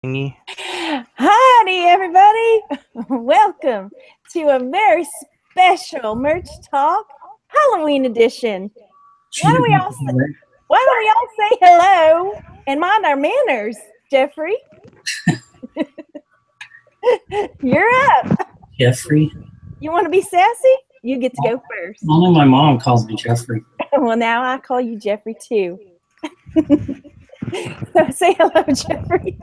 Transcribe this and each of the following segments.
Howdy, everybody. Welcome to a very special Merch Talk Halloween edition. Why don't we all say hello and mind our manners, Jeffrey? You're up. Jeffrey. You want to be sassy? You get to go first. Only my mom calls me Jeffrey. Well, now I call you Jeffrey too. So say hello, Jeffrey.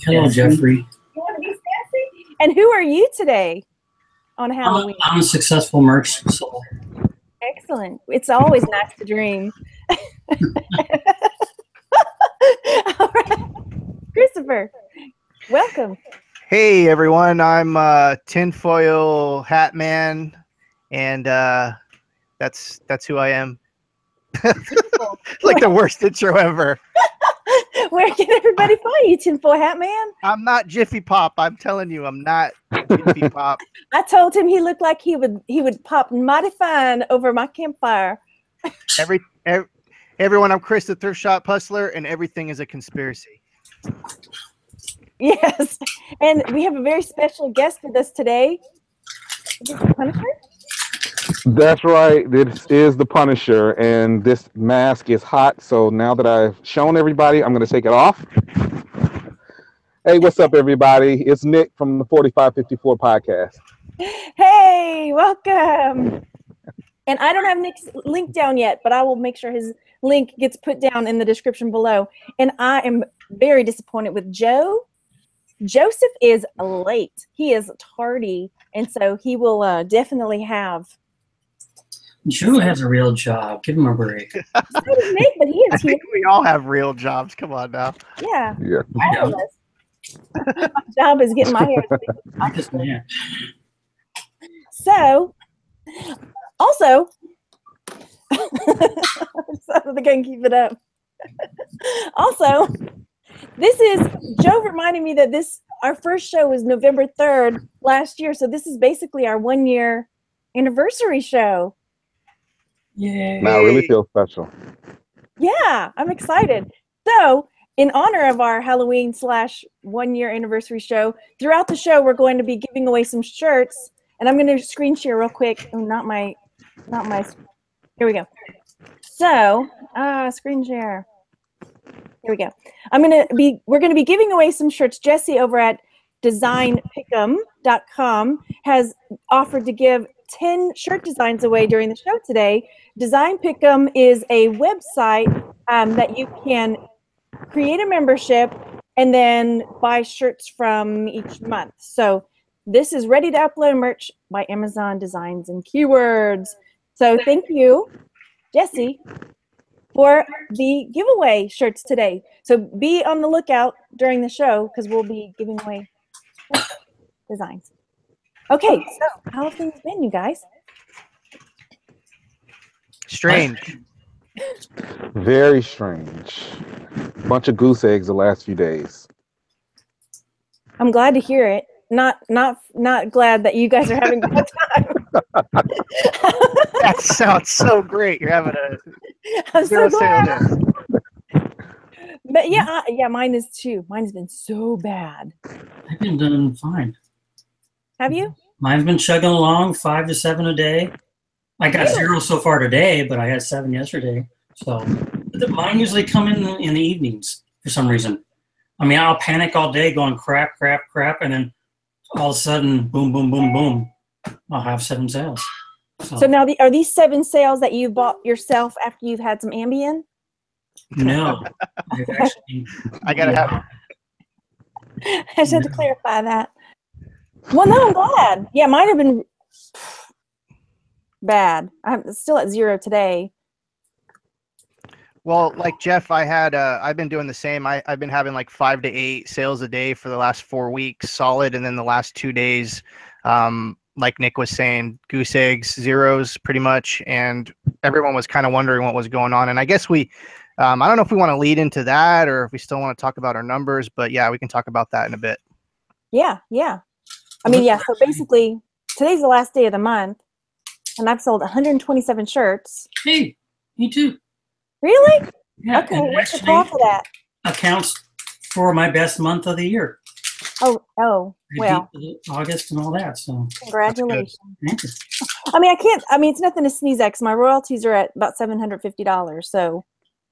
Hello, Jeffrey. You want to be sassy? And who are you today on Halloween? I'm a successful merch seller. Excellent. It's always nice to dream. All right. Christopher, welcome. Hey everyone, I'm Tinfoil Hat Man, and that's who I am. Like the worst intro ever. Where can everybody find you, Tinfoil Hat Man? I'm not Jiffy Pop. I'm telling you, I'm not Jiffy Pop. I told him he looked like he would pop mighty fine over my campfire. Everyone, I'm Chris, the Thrift Shop Hustler, and everything is a conspiracy. Yes, and we have a very special guest with us today. Is this the Punisher? That's right. This is the Punisher, and this mask is hot. So now that I've shown everybody, I'm going to take it off. Hey, what's up, everybody? It's Nick from the 4554 podcast. Hey, welcome. And I don't have Nick's link down yet, but I will make sure his link gets put down in the description below. And I am very disappointed with Joe. Joseph is late. He is tardy, and so he will definitely have. Joe has a real job. Give him a break. So does Nick, but he is I think we all have real jobs. Come on now. Yeah. Yeah. All of us. My job is getting my hair. I just, yeah. So, also, so they can keep it up. Also, this is Joe reminding me that our first show was November 3rd last year, so this is basically our 1-year anniversary show. Yay. Now I really feel special. Yeah, I'm excited. So, in honor of our Halloween / 1-year anniversary show, throughout the show, we're going to be giving away some shirts, and I'm going to screen share real quick. Oh, not my. Here we go. So, screen share. Here we go. We're going to be giving away some shirts. Jesse over at designpickem.com has offered to give 10 shirt designs away during the show today. Design Pickem is a website that you can create a membership and then buy shirts from each month. So this is ready to upload merch by Amazon Designs and Keywords. So thank you, Jesse, for the giveaway shirts today. So be on the lookout during the show because we'll be giving away designs. Okay, so how have things been, you guys? Strange. Very strange. Bunch of goose eggs the last few days. I'm glad to hear it. Not glad that you guys are having a good time. That sounds so great. You're having a. I'm so glad. But yeah, mine is too. Mine's been so bad. I've been doing fine. Have you? Mine's been chugging along 5 to 7 a day. I got 0 so far today, but I had 7 yesterday. So mine usually come in the evenings for some reason. I mean, I'll panic all day going crap, and then all of a sudden, boom, boom, boom, boom, I'll have 7 sales. So now, are these 7 sales that you bought yourself after you've had some Ambien? No. I gotta have. I just had to clarify that. Well, no, I'm glad. Yeah, mine have been bad. I'm still at 0 today. Well, like Jeff, I've been doing the same. I've been having like 5 to 8 sales a day for the last 4 weeks, solid, and then the last 2 days, like Nick was saying, goose eggs, zeros, pretty much, and everyone was kind of wondering what was going on. And I guess I don't know if we want to lead into that or if we still want to talk about our numbers, but yeah, we can talk about that in a bit. Yeah. I mean, yeah. So basically, today's the last day of the month, and I've sold 127 shirts. Hey, me too. Really? Yeah. Okay. What's the call for that? Accounts for my best month of the year. Oh, Pretty well, deep into August and all that. So congratulations. thank you. I mean, it's nothing to sneeze at because my royalties are at about $750. So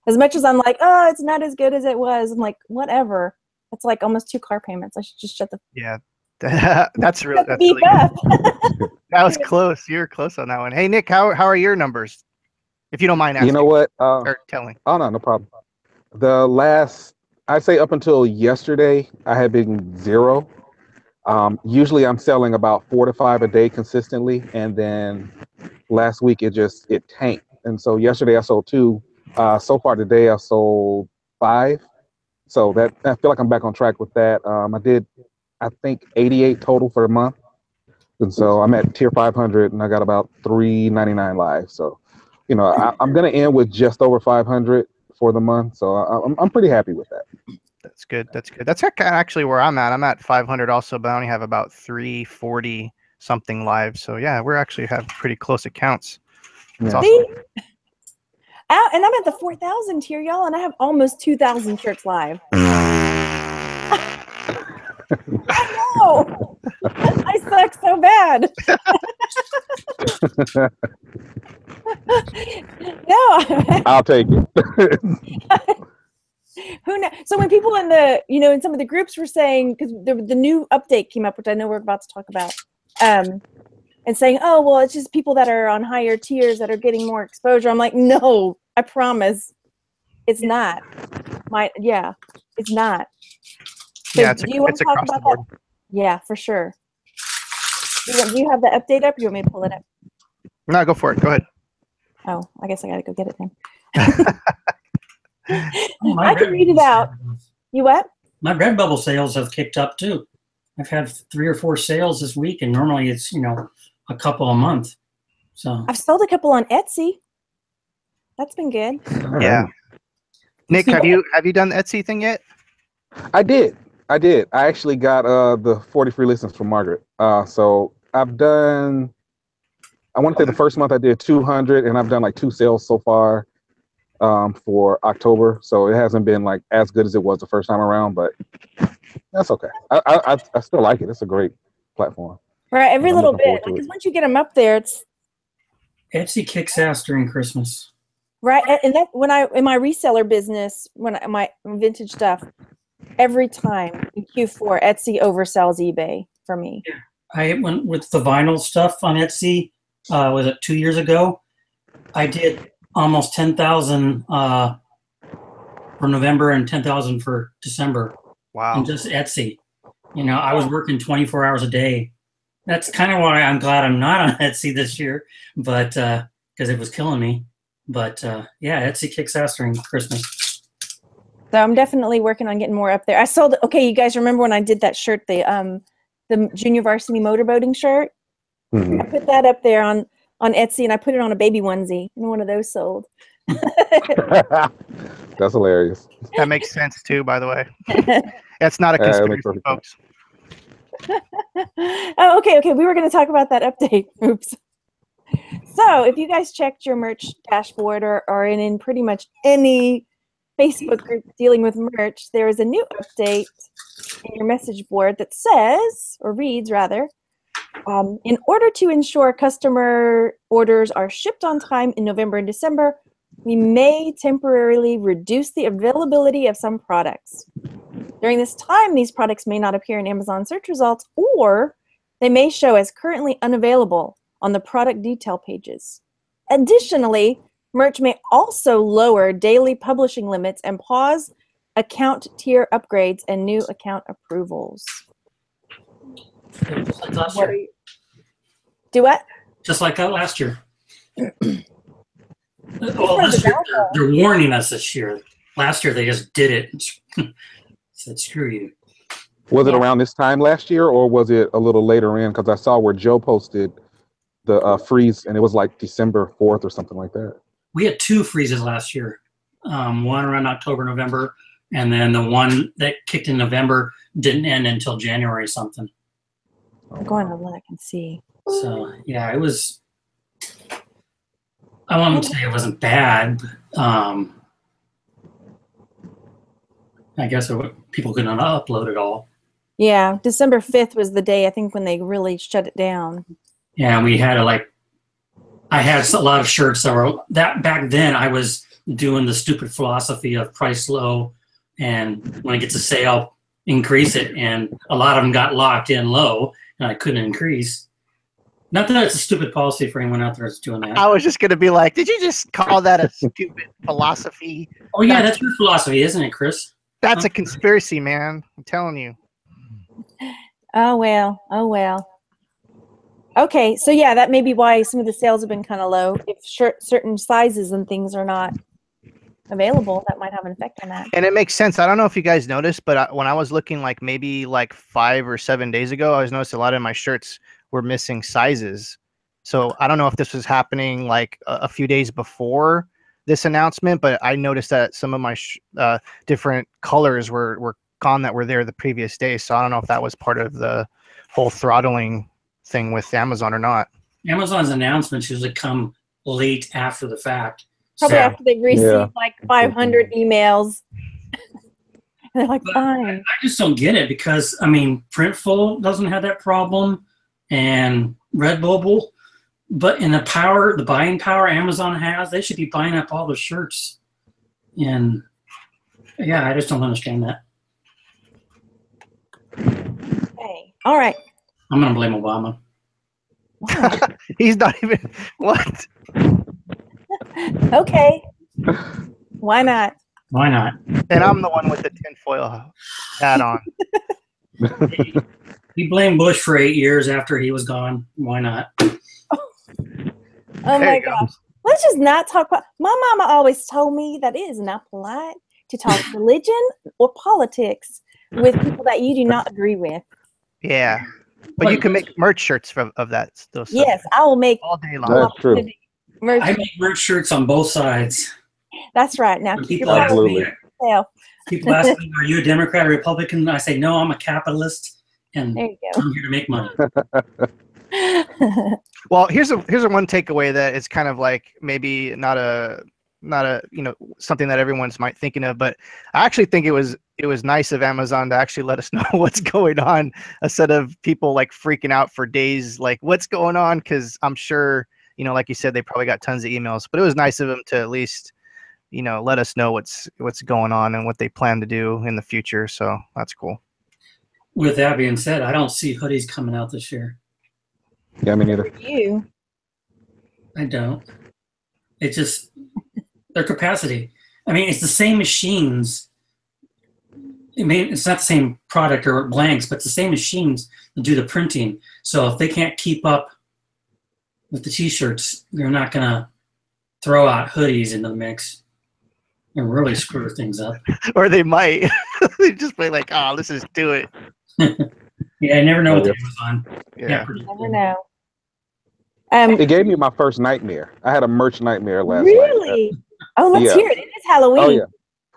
as much as I'm like, oh, it's not as good as it was, I'm like, whatever. It's like almost 2 car payments. I should just shut the Yeah. That's really beef good. up. That was close. You were close on that one. Hey Nick, how are your numbers? If you don't mind asking. You know what? Or telling. Oh no, no problem. The last, I'd say up until yesterday, I had been 0. Usually I'm selling about 4 to 5 a day consistently, and then last week it tanked. And so yesterday I sold 2. So far today I sold 5. So that I feel like I'm back on track with that. I did, I think, 88 total for the month, and so I'm at tier 500, and I got about 399 live. So, you know, I'm gonna end with just over 500 for the month. So I'm pretty happy with that. That's good. That's good. That's actually where I'm at. I'm at 500 also, but I only have about 340 something live. So yeah, we're actually have pretty close accounts. That's Yeah. awesome. And I'm at the 4,000 tier, y'all, and I have almost 2,000 shirts live. I know. I suck so bad. No. I'll take it. Who knows? So when people in the, in some of the groups were saying, because the new update came up, which I know we're about to talk about, and saying, oh, well, it's just people that are on higher tiers that are getting more exposure. I'm like, no, I promise. It's not. It's not. So Yeah, do you want it's to talk across the about board. that? Yeah, for sure. Do you have the update up? Or you want me to pull it up? No, go for it. Go ahead. Oh, I guess I got to go get it then. Oh, I can read it out. You what? My Redbubble sales have kicked up too. I've had 3 or 4 sales this week, and normally it's a couple a month. So I've sold a couple on Etsy. That's been good. Yeah. Nick, have you done the Etsy thing yet? I did. I actually got the 40 free listings from Margaret. So I've done, I want to say the first month I did 200, and I've done like 2 sales so far for October. So it hasn't been like as good as it was the first time around, but that's okay. I still like it. It's a great platform. Right, every I'm little looking forward bit. to it. Because once you get them up there, it's Etsy kicks ass during Christmas. right. And that in my reseller business, my vintage stuff, every time in Q4, Etsy oversells eBay for me. Yeah. I went with the vinyl stuff on Etsy. Was it 2 years ago? I did almost 10,000 for November and 10,000 for December. Wow. And just Etsy. I was working 24 hours a day. That's kind of why I'm glad I'm not on Etsy this year, but because it was killing me. But yeah, Etsy kicks ass during Christmas. So I'm definitely working on getting more up there. I sold. Okay, you guys remember when I did that shirt, the junior varsity motorboating shirt? Mm-hmm. I put that up there on Etsy, and I put it on a baby onesie, and one of those sold. That's hilarious. That makes sense too, by the way. That's not a conspiracy, folks. Oh, okay. We were going to talk about that update. Oops. So if you guys checked your merch dashboard or in pretty much any Facebook group dealing with merch, there is a new update in your message board that says, or reads rather, in order to ensure customer orders are shipped on time in November and December, we may temporarily reduce the availability of some products. During this time, these products may not appear in Amazon search results, or they may show as currently unavailable on the product detail pages. Additionally, merch may also lower daily publishing limits and pause account tier upgrades and new account approvals. Just like last year. Do what? Just like that last year. Well, this year, they're warning us this year. Last year, they just did it. Said, screw you. Was it around this time last year, or was it a little later in? Because I saw where Joe posted the freeze, and it was like December 4th or something like that. We had 2 freezes last year. One around October, November, and then the one that kicked in November didn't end until January something. I'm going to look and see. So, yeah, it was... I won't say it wasn't bad, but I guess people couldn't upload it all. Yeah, December 5th was the day I think when they really shut it down. Yeah, and we had I had a lot of shirts that were that back then. I was doing the stupid philosophy of price low, and when it gets a sale, increase it. And a lot of them got locked in low, and I couldn't increase. Not that it's a stupid policy for anyone out there that's doing that. I was just gonna be like, did you just call that a stupid philosophy? Oh yeah, that's your philosophy, isn't it, Chris? That's a conspiracy, man. I'm telling you. Oh well. Oh well. Okay, so yeah, that may be why some of the sales have been kind of low. If certain sizes and things are not available, that might have an effect on that. And it makes sense. I don't know if you guys noticed, but when I was looking like maybe like 5 or 7 days ago, I was noticing a lot of my shirts were missing sizes. So I don't know if this was happening like a few days before this announcement, but I noticed that some of my different colors were gone that were there the previous day. So I don't know if that was part of the whole throttling thing with Amazon or not. Amazon's announcements usually come late after the fact. Probably after they've received like 500 emails. They're like, fine. I just don't get it because, I mean, Printful doesn't have that problem and Redbubble, but in the buying power Amazon has, they should be buying up all the shirts. And yeah, I just don't understand that. Okay. All right. I'm going to blame Obama. He's not even, what? Okay. Why not? Why not? And I'm the one with the tinfoil hat on. He blamed Bush for 8 years after he was gone. Why not? Oh my gosh. Let's just not talk about. My mama always told me that it is not polite to talk religion or politics with people that you do not agree with. Yeah. But you can make merch shirts of that. Those yes, I will make all day long. That's true. I make merch shirts on both sides. That's right. Now, people ask me, are you a Democrat or Republican? I say, no, I'm a capitalist, and there you go. I'm here to make money. Well, here's a one takeaway that is kind of like maybe not a something that everyone's might thinking of, but I actually think it was nice of Amazon to actually let us know what's going on instead of people like freaking out for days, like what's going on, because I'm sure, like you said, they probably got tons of emails, but it was nice of them to at least let us know what's going on and what they plan to do in the future. So that's cool. With that being said, I don't see hoodies coming out this year. Yeah, me neither. You? I don't. It's just their capacity. I mean, it's the same machines. I mean, it's not the same product or blanks, but it's the same machines that do the printing. So if they can't keep up with the T-shirts, they're not going to throw out hoodies into the mix and really screw things up. Or they might. They just be like, oh, let's just do it. Yeah, I never know what Amazon. Yeah. Never know. It gave me my first nightmare. I had a merch nightmare last night. Really? Oh, let's hear it. It is Halloween. Oh, yeah.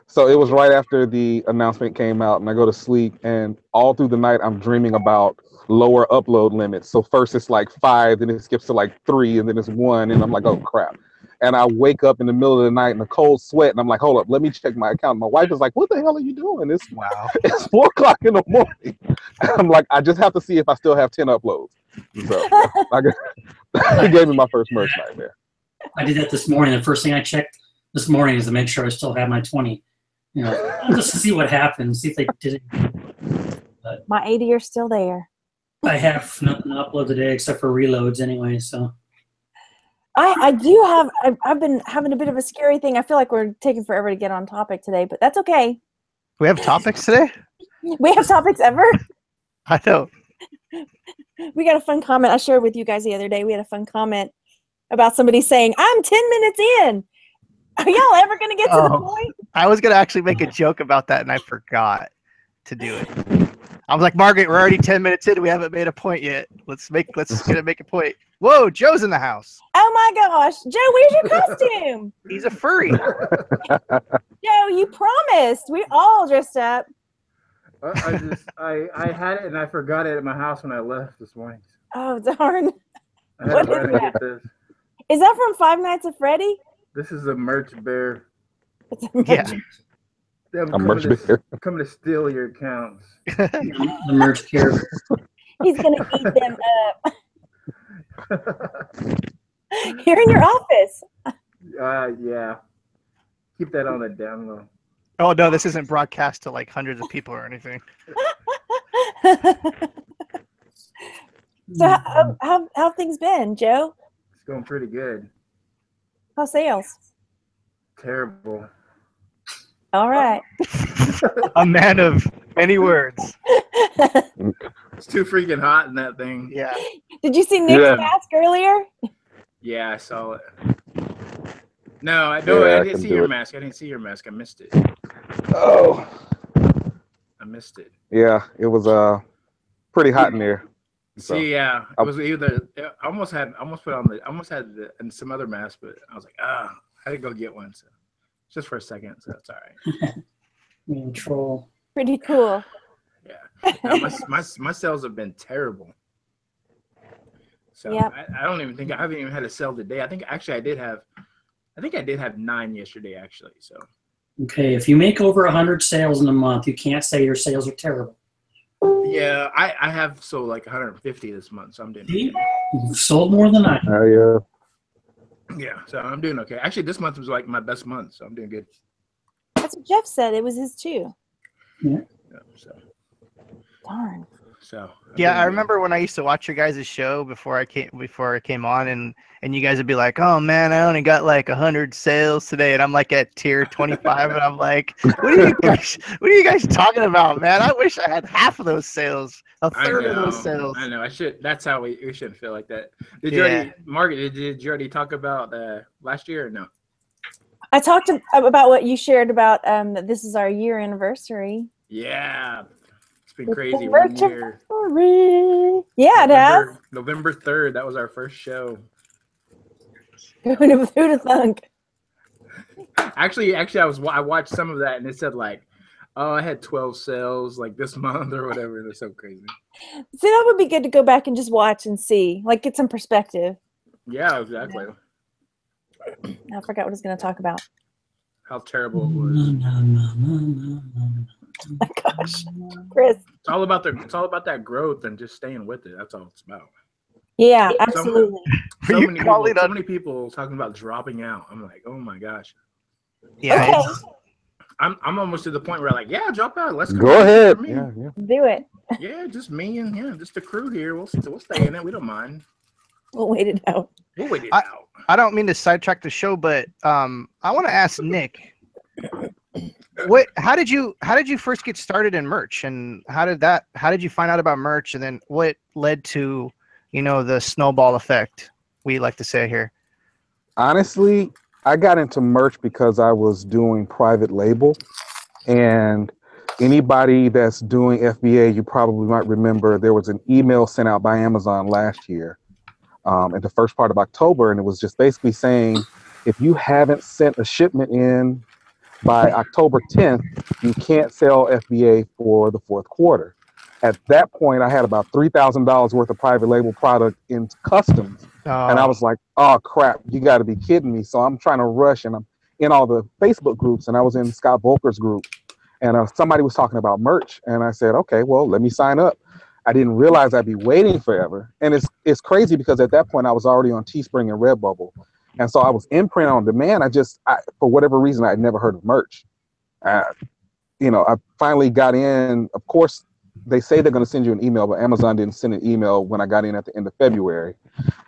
So it was right after the announcement came out, and I go to sleep, and all through the night, I'm dreaming about lower upload limits. So first it's like 5, then it skips to like 3, and then it's 1, and I'm like, oh, crap. And I wake up in the middle of the night in a cold sweat, and I'm like, hold up, let me check my account. My wife is like, what the hell are you doing? It's 4 o'clock in the morning. And I'm like, I just have to see if I still have 10 uploads. So it gave me my first merch nightmare. I did that this morning. The first thing I checked this morning is to make sure I still have my 20. Just to see what happens, see if they did it. But my 80 are still there. I have nothing to upload today except for reloads anyway, so. I do have, I've been having a bit of a scary thing. I feel like we're taking forever to get on topic today, but that's okay. We have topics today? We have topics ever? I know. We got a fun comment I shared with you guys the other day. We had a fun comment about somebody saying, I'm 10 minutes in. Are y'all ever going to get to the point? I was going to actually make a joke about that, and I forgot to do it. I was like, Margaret, we're already 10 minutes in. We haven't made a point yet. Let's make a point. Whoa, Joe's in the house. Oh my gosh. Joe, where's your costume? He's a furry. Joe, you promised. We all dressed up. I had it and I forgot it at my house when I left this morning. Oh, darn. I had to run and get this. Is that from Five Nights at Freddy? This is a merch bear. It's a merch. Yeah. Them A merch bear. coming to steal your accounts. The merch care. He's gonna eat them up. Here in your office. Yeah. Keep that on the down low. Oh no, this isn't broadcast to like hundreds of people or anything. So how things been, Joe? It's going pretty good. How's sales? Terrible. All right. A man of many words. It's too freaking hot in that thing. Yeah. Did you see Nick's Yeah. mask earlier? Yeah, I saw it. No, I I didn't can see do your it. mask. I didn't see your mask. I missed it. Oh, I missed it. yeah, it was pretty hot in there. So, See, yeah, it was either I almost had and some other mask, but I was like, I had to go get one. So just for a second, so it's all right. Troll. Pretty cool. Yeah, no, my sales have been terrible. So Yep. I don't even think I haven't even had a sale today. I think I did have 9 yesterday actually. So Okay, if you make over 100 sales in a month, you can't say your sales are terrible. yeah, I have sold like 150 this month, so I'm doing See? okay. You've sold more than I. yeah. Yeah, so I'm doing okay. Actually, this month was like my best month, so I'm doing good. That's what Jeff said. It was his too. Yeah, Darn. so I'm Yeah, doing I good. remember when I used to watch your guys' show before I came on, and you guys would be like, "Oh man, I only got like 100 sales today," and I'm like at tier 25, and I'm like, "What are you guys talking about, man? I wish I had half of those sales, a third of those sales." I know. I should. That's how we shouldn't feel like that. Did you Yeah. already, Margaret? Did you already talk about last year or no? I talked about what you shared about that this is our year anniversary. Yeah, it's been crazy. The 1 year. anniversary. Yeah, it has. November 3rd. That was our first show. Who'd have thunk? Actually, I watched some of that and it said like, oh, I had 12 sales like this month or whatever. They're so crazy. See, that would be good to go back and just watch and see, like get some perspective. Yeah, exactly. I forgot what I was going to talk about. How terrible it was. Oh my gosh, Chris. It's all about that growth and just staying with it. That's all it's about. Yeah, absolutely. So You many call people, it so many people talking about dropping out. I'm like, oh my gosh. Yeah, Okay, I'm almost to the point where like, yeah, drop out. Let's Go ahead. for me. Yeah. do it. Yeah, just me and just the crew here. We'll stay in it. We don't mind. We'll wait it out. We'll wait it out. I don't mean to sidetrack the show, but I want to ask Nick, how did you first get started in merch, and how did you find out about merch, and then what led to, the snowball effect we like to say here? Honestly, I got into merch because I was doing private label, and anybody that's doing FBA, you probably might remember there was an email sent out by Amazon last year in the first part of October, and it was just basically saying, if you haven't sent a shipment in by October 10th, you can't sell FBA for the fourth quarter. At that point, I had about $3,000 worth of private label product in customs. And I was like, oh, crap, you got to be kidding me. So I'm trying to rush, and I'm in all the Facebook groups, and I was in Scott Volker's group, and somebody was talking about merch. And I said, okay, well, let me sign up. I didn't realize I'd be waiting forever. And it's crazy because at that point, I was already on Teespring and Redbubble. And so I was in print on demand. For whatever reason, I had never heard of merch. I finally got in. Of course, they say they're going to send you an email, but Amazon didn't send an email when I got in at the end of February.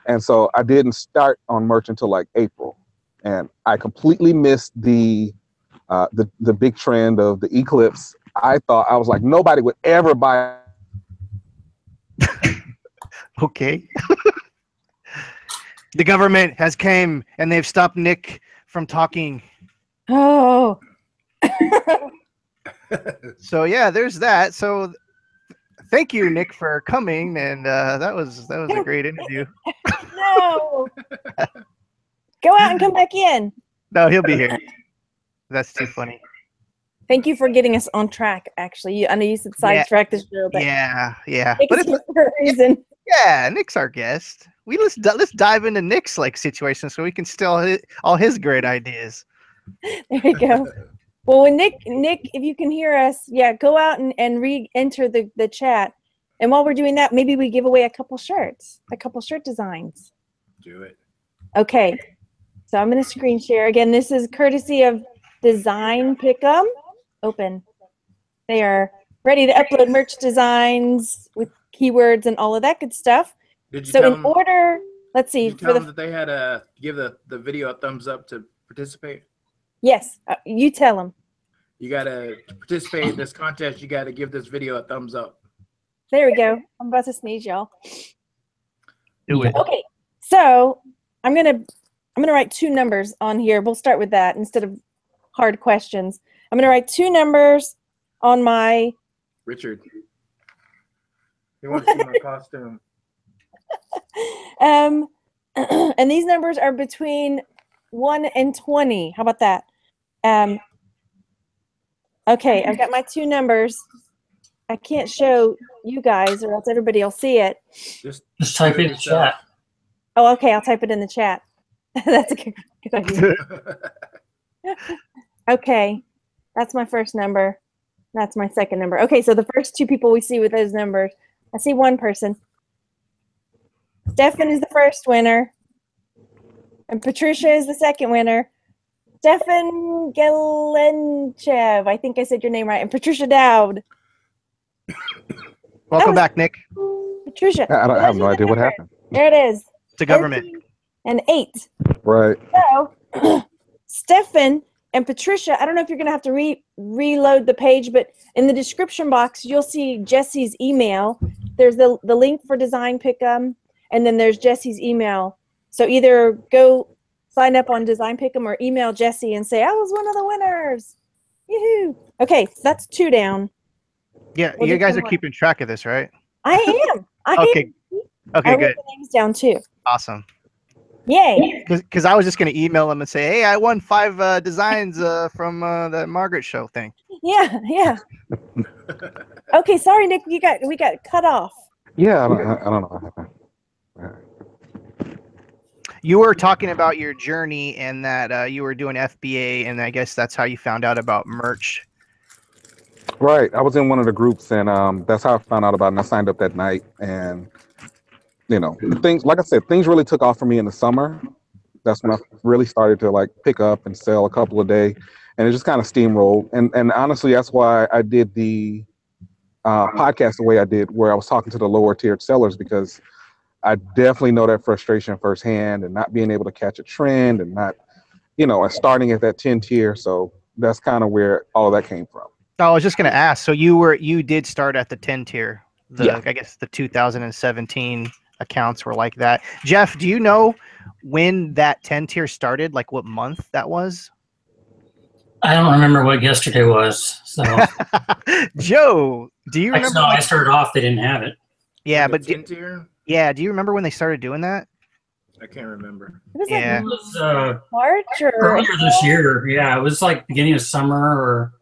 And so I didn't start on merch until like April. And I completely missed the big trend of the eclipse. I was like, nobody would ever buy. Okay. The government has came and they've stopped Nick from talking. Oh. So yeah, there's that. So thank you, Nick, for coming, and that was a great interview. No. Go out and come back in. No, he'll be here. That's too funny. Thank you for getting us on track, actually. I know you said sidetrack the show, but Yeah. Nick But is here for a reason. yeah, Nick's our guest. Let's dive into Nick's situation so we can steal all his great ideas. There you go. Well, when Nick, if you can hear us, yeah, go out and re-enter the chat. And while we're doing that, maybe we give away a couple shirts, a couple shirt designs. Do it. Okay. So I'm going to screen share. Again, this is courtesy of Design Pick'em. Open. They are ready to upload merch designs with keywords and all of that good stuff. Did you So tell in them, order, let's see. did you tell them that they had to give the video a thumbs up to participate? Yes, you tell them. You got to participate in this contest. You got to give this video a thumbs up. There we go. I'm about to sneeze, y'all. Do it. Okay, so I'm gonna write 2 numbers on here. We'll start with that instead of hard questions. I'm gonna write 2 numbers on my. Richard, he wants to see my costume. And these numbers are between 1 and 20. How about that? Okay, I've got my 2 numbers. I can't show you guys or else everybody will see it. Just type it in the chat. Oh, okay, I'll type it in the chat. That's a good idea. Okay, that's my first number. That's my second number. Okay, so the first 2 people we see with those numbers. I see 1 person. Stefan is the first winner. And Patricia is the second winner. Stefan Gelenchev. I think I said your name right. And Patricia Dowd. Welcome back, Nick. Patricia. I have no idea what happened. There it is. It's a government. 13 and 8. Right. So, Stefan and Patricia, I don't know if you're going to have to reload the page, but in the description box, you'll see Jesse's email. There's the link for Design Pick'em, and then there's Jesse's email. So either go sign up on Design Pick'em or email Jesse and say, I was one of the winners. Yoo-hoo. Okay, so that's 2 down. Yeah, We'll you do guys 2 are more. keeping track of this, right? I am. Okay. Okay, I good. wrote the names down too. Awesome. Yay. Because I was just going to email them and say, hey, I won 5 designs from the Margaret show thing. Yeah. Okay, sorry, Nick. We got cut off. Yeah, I don't know what happened. You were talking about your journey and that you were doing FBA, and I guess that's how you found out about merch. Right. I was in one of the groups, and that's how I found out about it. And I signed up that night, and things, like I said, things really took off for me in the summer. That's when I really started to like pick up and sell a couple a day, and it just kind of steamrolled. And honestly, that's why I did the podcast the way I did, where I was talking to the lower tiered sellers, because I definitely know that frustration firsthand, and not being able to catch a trend, and not, and starting at that 10 tier. So that's kind of where all of that came from. I was just going to ask. So you did start at the 10 tier. Yeah. I guess the 2017 accounts were like that. Jeff, do you know when that 10 tier started? Like what month that was? I don't remember what yesterday was. So Joe, do you remember? no, I started off. They didn't have it. Yeah, The but 10 tier? yeah, do you remember when they started doing that? I can't remember. It was Yeah. It was like March or earlier this year. Yeah, it was like beginning of summer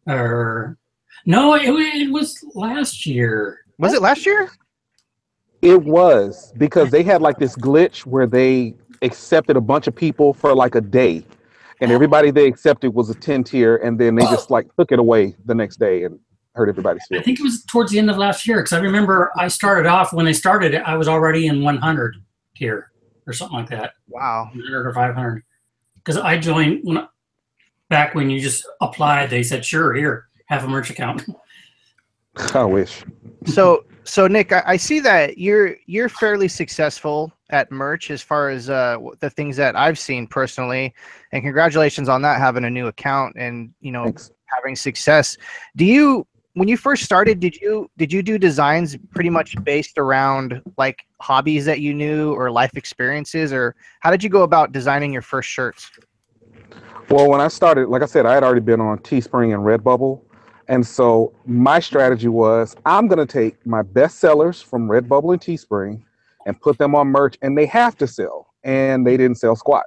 or no, it was last year. Was it last year? It was, because they had like this glitch where they accepted a bunch of people for like a day, and everybody they accepted was a 10 tier, and then they just like took it away the next day and hurt everybody's I feelings. think it was towards the end of last year, because I remember I started off when they started it. I was already in 100 tier or something like that. Wow. 100 or 500, because I joined back when you just applied. They said, "Sure, here, have a merch account." I wish. So Nick, I see that you're fairly successful at merch as far as the things that I've seen personally, and congratulations on that, having a new account and Thanks. having success. When you first started, did you do designs pretty much based around like hobbies that you knew or life experiences, or how did you go about designing your first shirts? Well, when I started, like I said, I had already been on Teespring and Redbubble. And so my strategy was, I'm going to take my best sellers from Redbubble and Teespring and put them on merch, and they have to sell. And they didn't sell squat.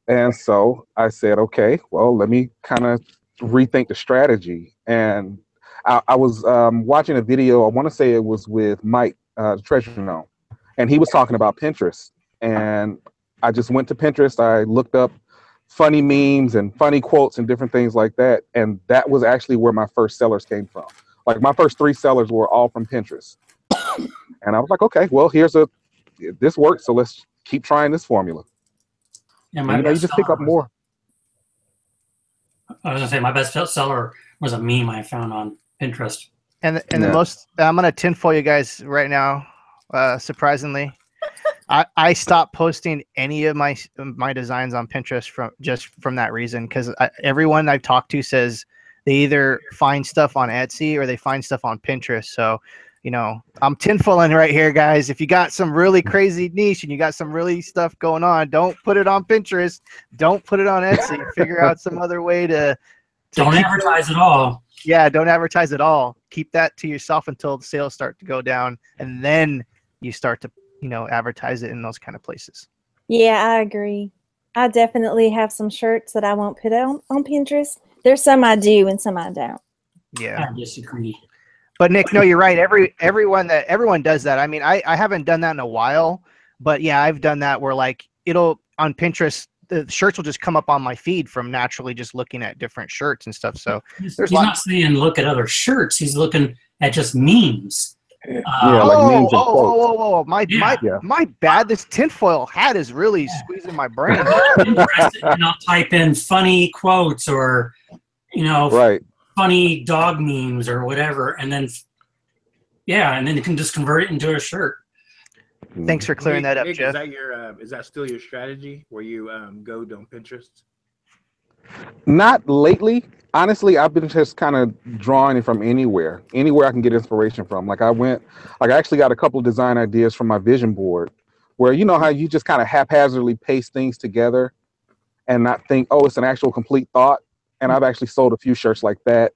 And so I said, okay, well, let me kind of rethink the strategy. And I was watching a video, I want to say it was with Mike, the Treasure Gnome, and he was talking about Pinterest. And I just went to Pinterest. I looked up funny memes and funny quotes and different things like that. And that was actually where my first sellers came from. Like my first 3 sellers were all from Pinterest. And I was like, okay, well, this works, so let's keep trying this formula. Yeah, And, you just pick up more. I was gonna say my best seller was a meme I found on Pinterest. And the most, I'm gonna tinfoil you guys right now. Surprisingly, I stopped posting any of my designs on Pinterest from that reason, because everyone I've talked to says they either find stuff on Etsy or they find stuff on Pinterest. So, I'm tinfoiling right here, guys. If you got some really crazy niche and you got some really stuff going on, don't put it on Pinterest. Don't put it on Etsy. Figure out some other way to don't advertise at all. Yeah, don't advertise at all. Keep that to yourself until the sales start to go down, and then you start to, advertise it in those kind of places. Yeah, I agree. I definitely have some shirts that I won't put on Pinterest. There's some I do and some I don't. Yeah, I disagree. But Nick, no, you're right. Everyone does that. I mean, I haven't done that in a while, but yeah, I've done that where like it'll on Pinterest, the shirts will just come up on my feed from naturally just looking at different shirts and stuff. So he's not saying look at other shirts. He's looking at just memes. Like memes and quotes. Oh, my bad. This tinfoil hat is really squeezing my brain. And I'll type in funny quotes or, funny dog memes or whatever, and then you can just convert it into a shirt. Thanks for clearing that up, Nick, Jeff. Is that still your strategy where you go on Pinterest? Not lately. Honestly, I've been just kind of drawing it from anywhere I can get inspiration from. Like I actually got a couple of design ideas from my vision board where, how you just kind of haphazardly paste things together and not think, oh, it's an actual complete thought. And I've actually sold a few shirts like that.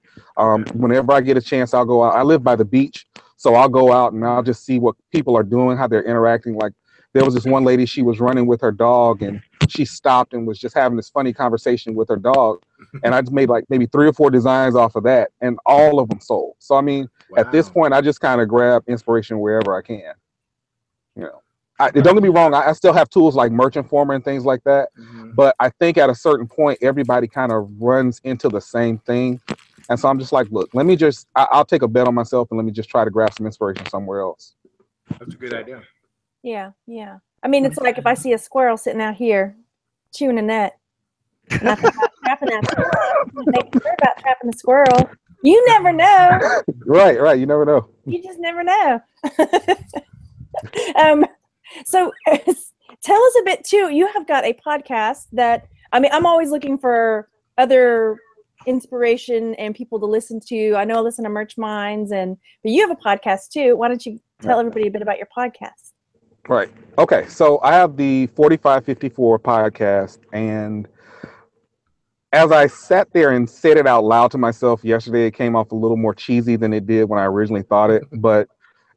Whenever I get a chance, I'll go out. I live by the beach, so I'll go out and I'll just see what people are doing, how they're interacting. Like there was this one lady, she was running with her dog and she stopped and was just having this funny conversation with her dog. And I just made like maybe 3 or 4 designs off of that, and all of them sold. So, I mean, At this point, I just kind of grab inspiration wherever I can. Don't get me wrong, I still have tools like Merch Informer and things like that. Mm-hmm. But I think at a certain point, everybody kind of runs into the same thing. And so I'm just like, look, I'll take a bet on myself and let me just try to grab some inspiration somewhere else. That's a good idea. Yeah. I mean, it's like if I see a squirrel sitting out here chewing a nut, and I think about trapping that squirrel, making sure about trapping the squirrel. You never know. Right. You never know. You just never know. So tell us a bit too. You have got a podcast that, I'm always looking for other inspiration and people to listen to. I know I listen to Merch Minds, but you have a podcast too. Why don't you tell everybody a bit about your podcast? Right. Okay. So I have the 4554 podcast, and as I sat there and said it out loud to myself yesterday, it came off a little more cheesy than it did when I originally thought it. But,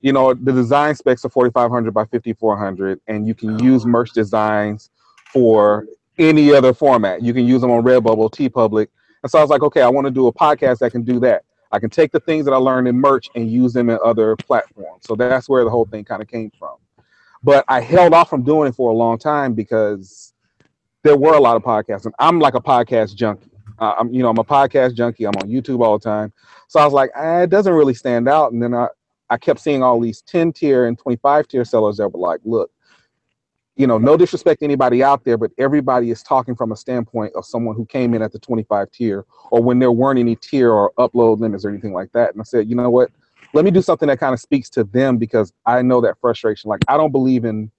the design specs are 4500 by 5400, and you can use merch designs for any other format. You can use them on Redbubble, TeePublic. And so I was like, okay, I want to do a podcast that can do that. I can take the things that I learned in merch and use them in other platforms. So that's where the whole thing kind of came from. But I held off from doing it for a long time because there were a lot of podcasts, and I'm like a podcast junkie. I'm a podcast junkie. I'm on YouTube all the time. So I was like, it doesn't really stand out. And then I kept seeing all these 10 tier and 25 tier sellers that were like, look, no disrespect to anybody out there, but everybody is talking from a standpoint of someone who came in at the 25 tier or when there weren't any tier or upload limits or anything like that. And I said, you know what? Let me do something that kind of speaks to them, because I know that frustration. Like, I don't believe in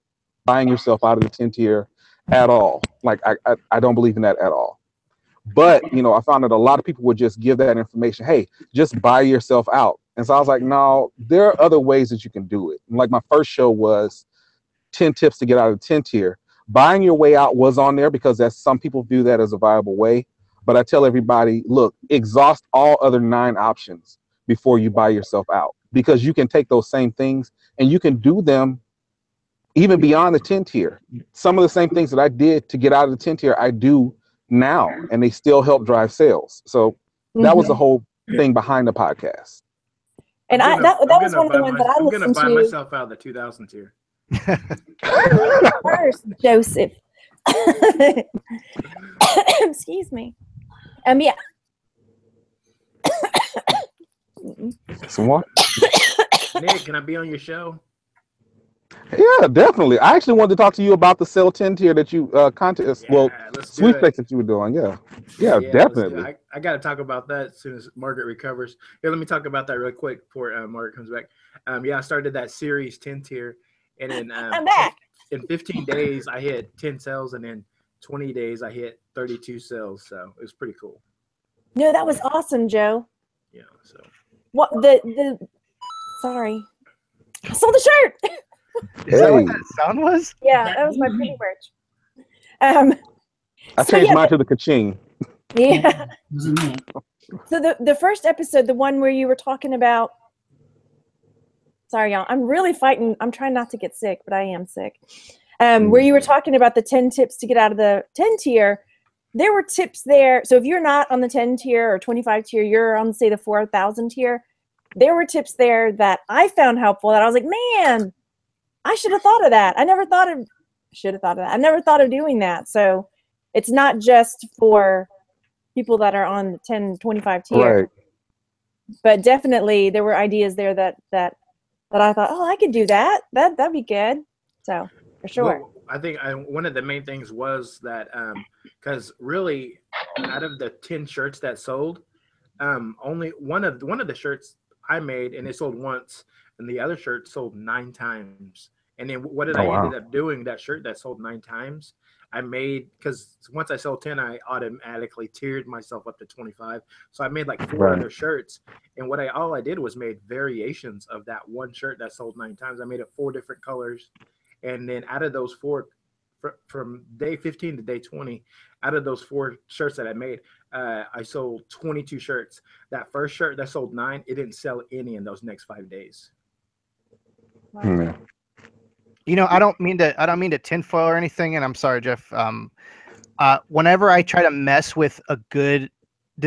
buying yourself out of the 10 tier at all. Like, I don't believe in that at all. But, I found that a lot of people would just give that information. Hey, just buy yourself out. And so I was like, no, there are other ways that you can do it. And like my first show was 10 tips to get out of the 10 tier. Buying your way out was on there because some people view that as a viable way. But I tell everybody, look, exhaust all other 9 options before you buy yourself out, because you can take those same things and you can do them even beyond the 10 tier. Some of the same things that I did to get out of the 10 tier, I do now, and they still help drive sales. So that was the whole thing behind the podcast. And that was one of the ones that I listened to. I'm going to buy myself out of the 2000 tier. First, Joseph. Excuse me. Yeah. Some what? Nick, can I be on your show? Yeah, definitely. I actually wanted to talk to you about the sell 10 tier that you contest. Yeah, Well, let's do sweepstakes it. that you were doing. Yeah, Let's do definitely. it. I got to talk about that as soon as Margaret recovers. Here, let me talk about that real quick before Margaret comes back. Yeah, I started that series 10 tier, and then I'm back. in 15 days I hit 10 sales, and then 20 days I hit 32 sales. So it was pretty cool. No, that was awesome, Joe. Yeah. So What the? Sorry, I saw the shirt. Is that what that sound was? Yeah, that was my pretty merch. I So changed yeah, mine to the ka-ching. Yeah. Wasn't me. So the first episode, the one where you were talking about. Sorry, y'all. I'm really fighting. I'm trying not to get sick, but I am sick. Where you were talking about the 10 tips to get out of the 10 tier, there were tips there. So if you're not on the 10 tier or 25 tier, you're on, say, the 4,000 tier, there were tips there that I found helpful that I was like, man, I should have thought of that. I never thought of I never thought of doing that. So it's not just for people that are on the 10, 25 tier. Right. But definitely there were ideas there that I thought, oh, I could do that. That'd be good. So for sure. Well, I think one of the main things was that because really out of the 10 shirts that sold, only one of the shirts I made, and it sold once, and the other shirt sold 9 times. And then what did I ended up doing? That shirt that sold 9 times, I made, because once I sold 10, I automatically tiered myself up to 25. So I made like 4 other shirts, and all I did was made variations of that one shirt that sold 9 times. I made it 4 different colors, and then out of those 4, from day 15 to day 20, out of those 4 shirts that I made, I sold 22 shirts. That first shirt that sold 9, it didn't sell any in those next 5 days. Hmm. You know, I don't mean to tinfoil or anything, and I'm sorry, Jeff. Whenever I try to mess with a good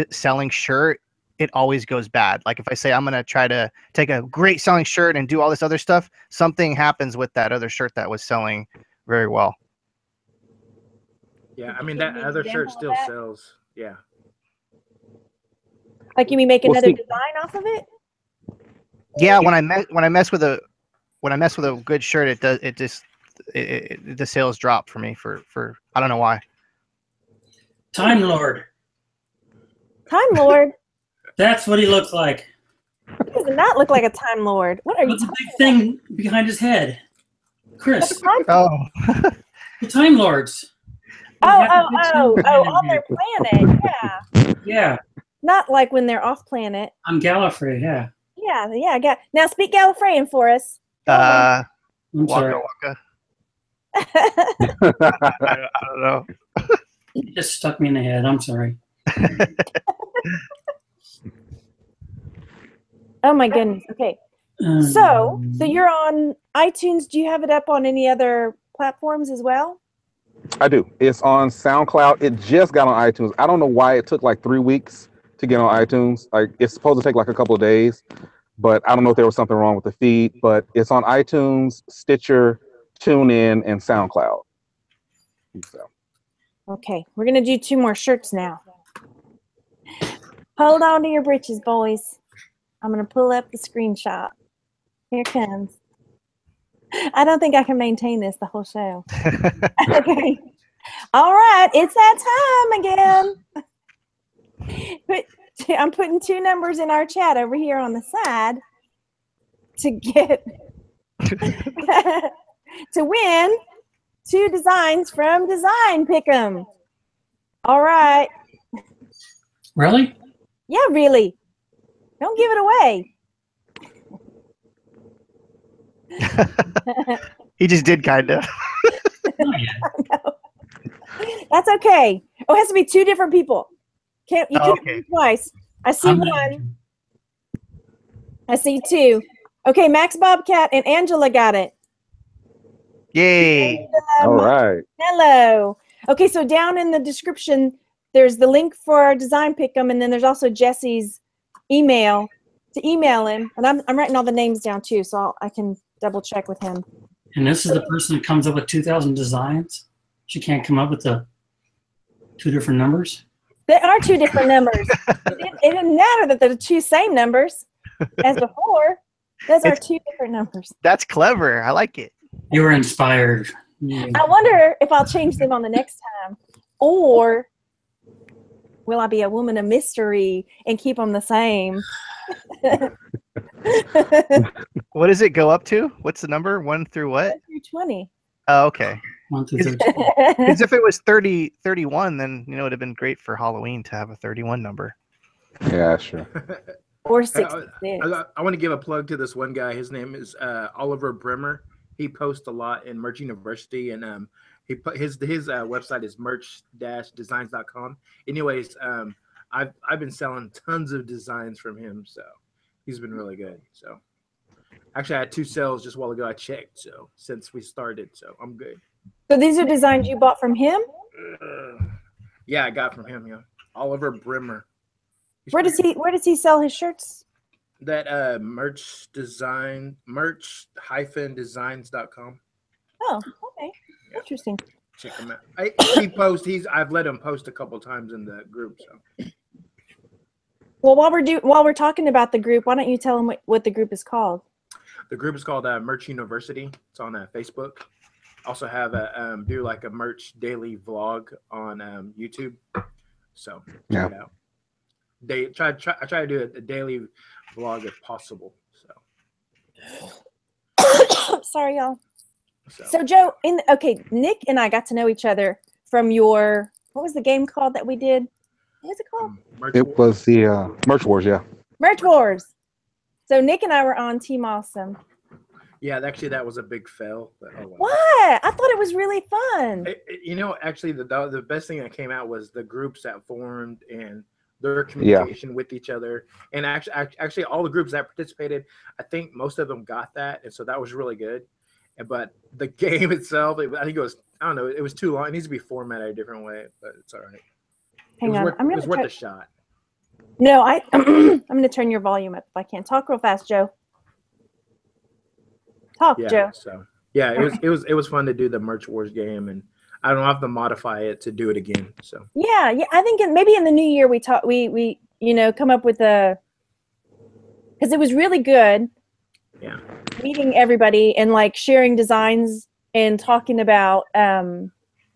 selling shirt, it always goes bad. Like if I say I'm gonna try to take a great selling shirt and do all this other stuff, something happens with that other shirt that was selling very well. Yeah, I mean that other shirt still sells. Yeah. Like you mean make another design off of it? Yeah, when I mess with a good shirt, the sales drop for me for I don't know why. Time Lord. Time Lord? That's what he looks like. He does not look like a Time Lord. What are you What's the talking big thing behind his head? Chris. Oh. The Time Lords. Oh, on their planet. Yeah. Yeah. Not like when they're off planet. I'm Gallifrey, yeah. Yeah. Now speak Gallifreyan for us. I'm Waka sorry. waka. I don't know. It just stuck me in the head. I'm sorry. Oh my goodness. Okay. So you're on iTunes. Do you have it up on any other platforms as well? I do. It's on SoundCloud. It just got on iTunes. I don't know why it took like 3 weeks to get on iTunes. Like it's supposed to take like a couple of days, but I don't know if there was something wrong with the feed. But it's on iTunes, Stitcher, TuneIn, and SoundCloud. So. Okay, we're gonna do 2 more shirts now. Hold on to your britches, boys. I'm gonna pull up the screenshot. Here it comes. I don't think I can maintain this the whole show. Okay. All right, it's that time again. I'm putting 2 numbers in our chat over here on the side to get to win 2 designs from Design Pick'em. All right. Really? Yeah, really. Don't give it away. He just did kind of. That's okay. Oh, it has to be 2 different people. You can't do twice. I see 1. I see 2. Okay, Max Bobcat and Angela got it. Yay. All right. Hello. Okay, so down in the description, there's the link for our Design Pick'em, and then there's also Jesse's email to email him. And I'm writing all the names down too, so I can double check with him. And this is the person that comes up with 2,000 designs? She can't come up with the 2 different numbers. There are 2 different numbers. It didn't matter that they're the 2 same numbers as before. Those are 2 different numbers. That's clever. I like it. You were inspired. I wonder if I'll change them on the next time, or will I be a woman of mystery and keep them the same? What does it go up to? What's the number? 1 through what? 1 through 20. Oh, okay. 1 through 13. Because if it was 31, then it would have been great for Halloween to have a 31 number. Yeah, sure. Or 66. I want to give a plug to this one guy. His name is Oliver Bremer. He posts a lot in Merch University, and he put his website is merch-designs.com. Anyways, I've been selling tons of designs from him, so he's been really good. So actually, I had 2 sales just a while ago. I checked, so since we started, so I'm good. So these are designs you bought from him? Yeah, I got from him. Yeah, Oliver Bremer. Where does he sell his shirts? That merch-designs.com. Oh, okay. Yeah. Interesting. Check him out. I've let him post a couple times in the group. So Well, while we're talking about the group, why don't you tell them what the group is called? the group is called Merch University. It's on Facebook. Also have do like a merch daily vlog on YouTube. So check it out. I try to do a daily vlog if possible. So sorry, y'all. So Joe, Nick and I got to know each other from what was the game called that we did? What was it called? It was the Merch Wars, yeah. Merch Wars. So Nick and I were on Team Awesome. Yeah, actually that was a big fail. But, oh well. What? I thought it was really fun. Actually the best thing that came out was the groups that formed and their communication with each other. And actually all the groups that participated, I think most of them got that. And so that was really good. But the game itself, I think it was, I don't know, it was too long. It needs to be formatted a different way, but it's all right. Hang on. It was worth a shot. No, I'm going to turn your volume up if I can. Talk real fast, Joe. Talk, Joe. So yeah, it was fun to do the Merch Wars game, and I don't have to modify it to do it again. So yeah, I think maybe in the new year we come up with because it was really good. Yeah. Meeting everybody and like sharing designs and talking about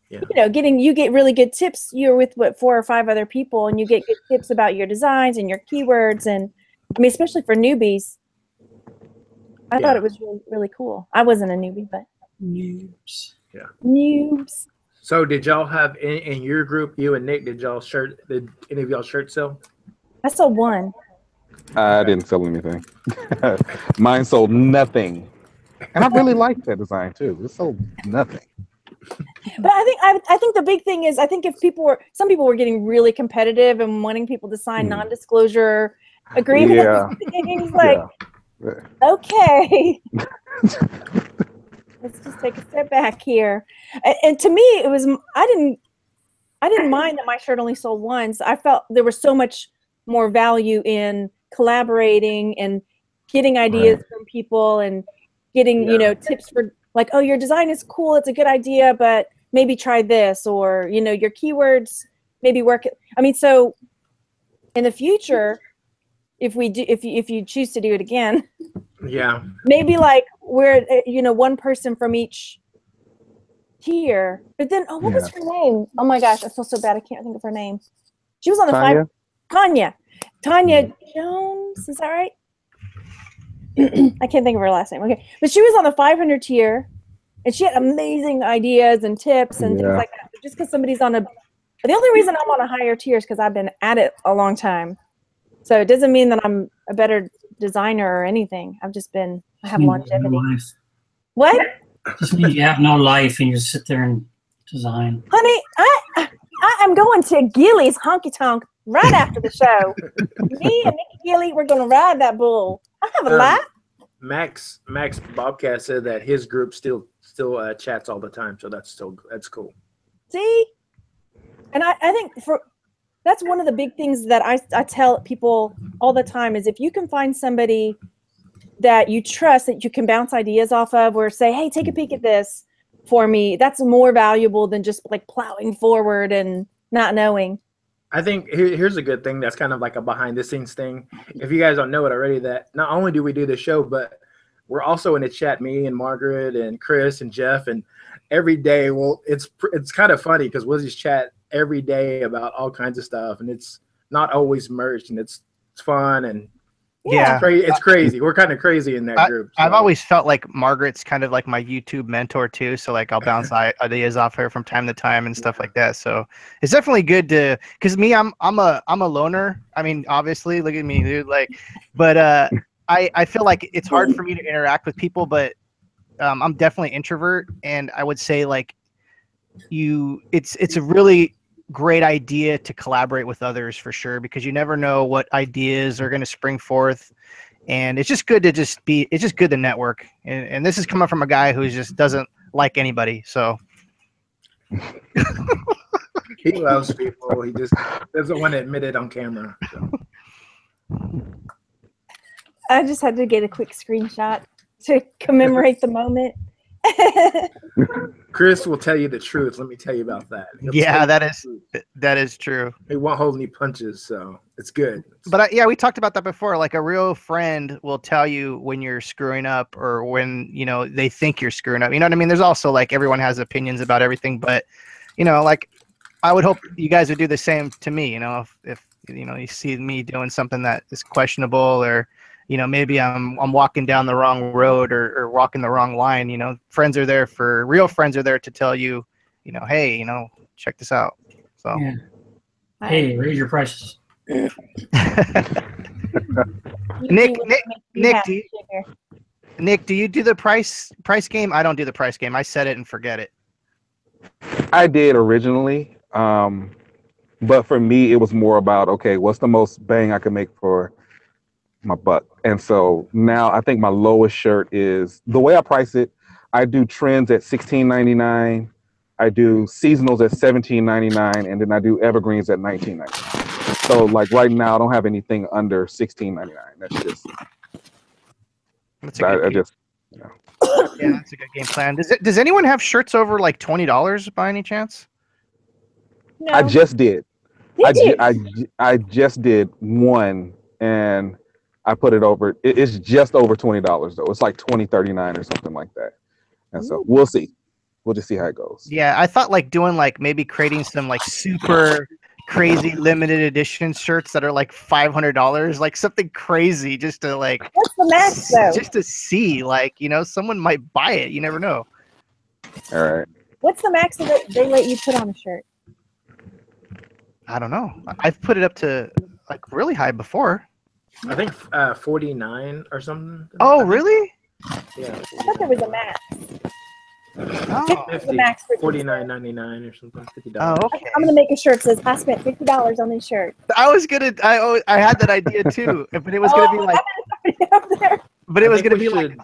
you get really good tips. You're with 4 or 5 other people and you get good tips about your designs and your keywords, and I mean especially for newbies. I thought it was really, really cool. I wasn't a newbie, but noobs. Yeah. Noobs. So did y'all have in your group, you and Nick, did any of y'all shirt sell? I sold one. I didn't sell anything. Mine sold nothing. And I really liked that design too. It sold nothing. But I think the big thing is some people were getting really competitive and wanting people to sign non-disclosure agreements. Yeah. Okay. Let's just take a step back here. And to me, it was I didn't mind that my shirt only sold once. I felt there was so much more value in collaborating and getting ideas from people and getting tips for like, oh, your design is cool, it's a good idea, but maybe try this, or your keywords maybe work. I mean, so in the future, if you choose to do it again, maybe like we're one person from each tier. But then what was her name? Oh my gosh, I feel so bad, I can't think of her name. She was on the Tanya Jones, is that right? I can't think of her last name. Okay, but she was on the 500 tier, and she had amazing ideas and tips and things like that. But just because somebody's the only reason I'm on a higher tier is because I've been at it a long time. So it doesn't mean that I'm a better designer or anything. I have longevity. No, what? Just means you have no life and you sit there and design. Honey, I am going to Gilly's Honky Tonk right after the show. Me and Nikki Gilly, we're going to ride that bull. I have a laugh. Max Bobcat said that his group still chats all the time, so that's cool. See, and I think that's one of the big things that I tell people all the time is if you can find somebody that you trust that you can bounce ideas off of, or say, hey, take a peek at this, for me. That's more valuable than just like plowing forward and not knowing. I think here's a good thing that's kind of like a behind the scenes thing. If you guys don't know it already, that not only do we do the show, but we're also in a chat, me and Margaret and Chris and Jeff, and every day. Well, it's kind of funny because we'll just chat every day about all kinds of stuff, and it's not always merged, and it's fun and Yeah. it's crazy. We're kind of crazy in that group. So. I've always felt like Margaret's kind of like my YouTube mentor too. So like I'll bounce ideas off her from time to time and stuff like that. So it's definitely good to, cause me, I'm a loner. I mean, obviously look at me, dude. Like, but I feel like it's hard for me to interact with people, but I'm definitely introvert. And I would say like it's a really great idea to collaborate with others for sure, because you never know what ideas are going to spring forth, and it's just good to network, and this is coming from a guy who just doesn't like anybody, so he loves people, he just doesn't want to admit it on camera, so. I just had to get a quick screenshot to commemorate the moment. Chris will tell you the truth. Let me tell you about that. Yeah, that is true. He won't hold any punches, so it's good. But we talked about that before. Like a real friend will tell you when you're screwing up, or when they think you're screwing up. You know what I mean? There's also like everyone has opinions about everything, but like I would hope you guys would do the same to me. If you see me doing something that is questionable, or maybe I'm walking down the wrong road or walking the wrong line. Real friends are there to tell you, hey, check this out. So, yeah. Hey, raise your prices. Nick, do you do the price game? I don't do the price game. I set it and forget it. I did originally, but for me, it was more about, okay, what's the most bang I can make for my buck? And so now I think my lowest shirt is, the way I price it, I do trends at $16.99, I do seasonals at $17.99, and then I do evergreens at $19.99. So like right now I don't have anything under $16.99. That's just yeah, that's a good game plan. Does anyone have shirts over like $20 by any chance? No. I just did. I just did one, and I put it over. It's just over $20 though. It's like $20.39 or something like that. And so we'll see. We'll just see how it goes. Yeah, I thought like doing like maybe creating some like super crazy limited edition shirts that are like $500, like something crazy, just to like. What's the max though? Just to see, like someone might buy it. You never know. All right. What's the max that they let you put on a shirt? I don't know. I've put it up to like really high before. I think 49 or something. Oh, really? Yeah. I thought there was a max. Oh, 50 the max for $49.99 or something. $50. oh, okay. I'm gonna make a shirt that says I spent $50 on this shirt. I had that idea too, but it was gonna be like. But it was gonna be like.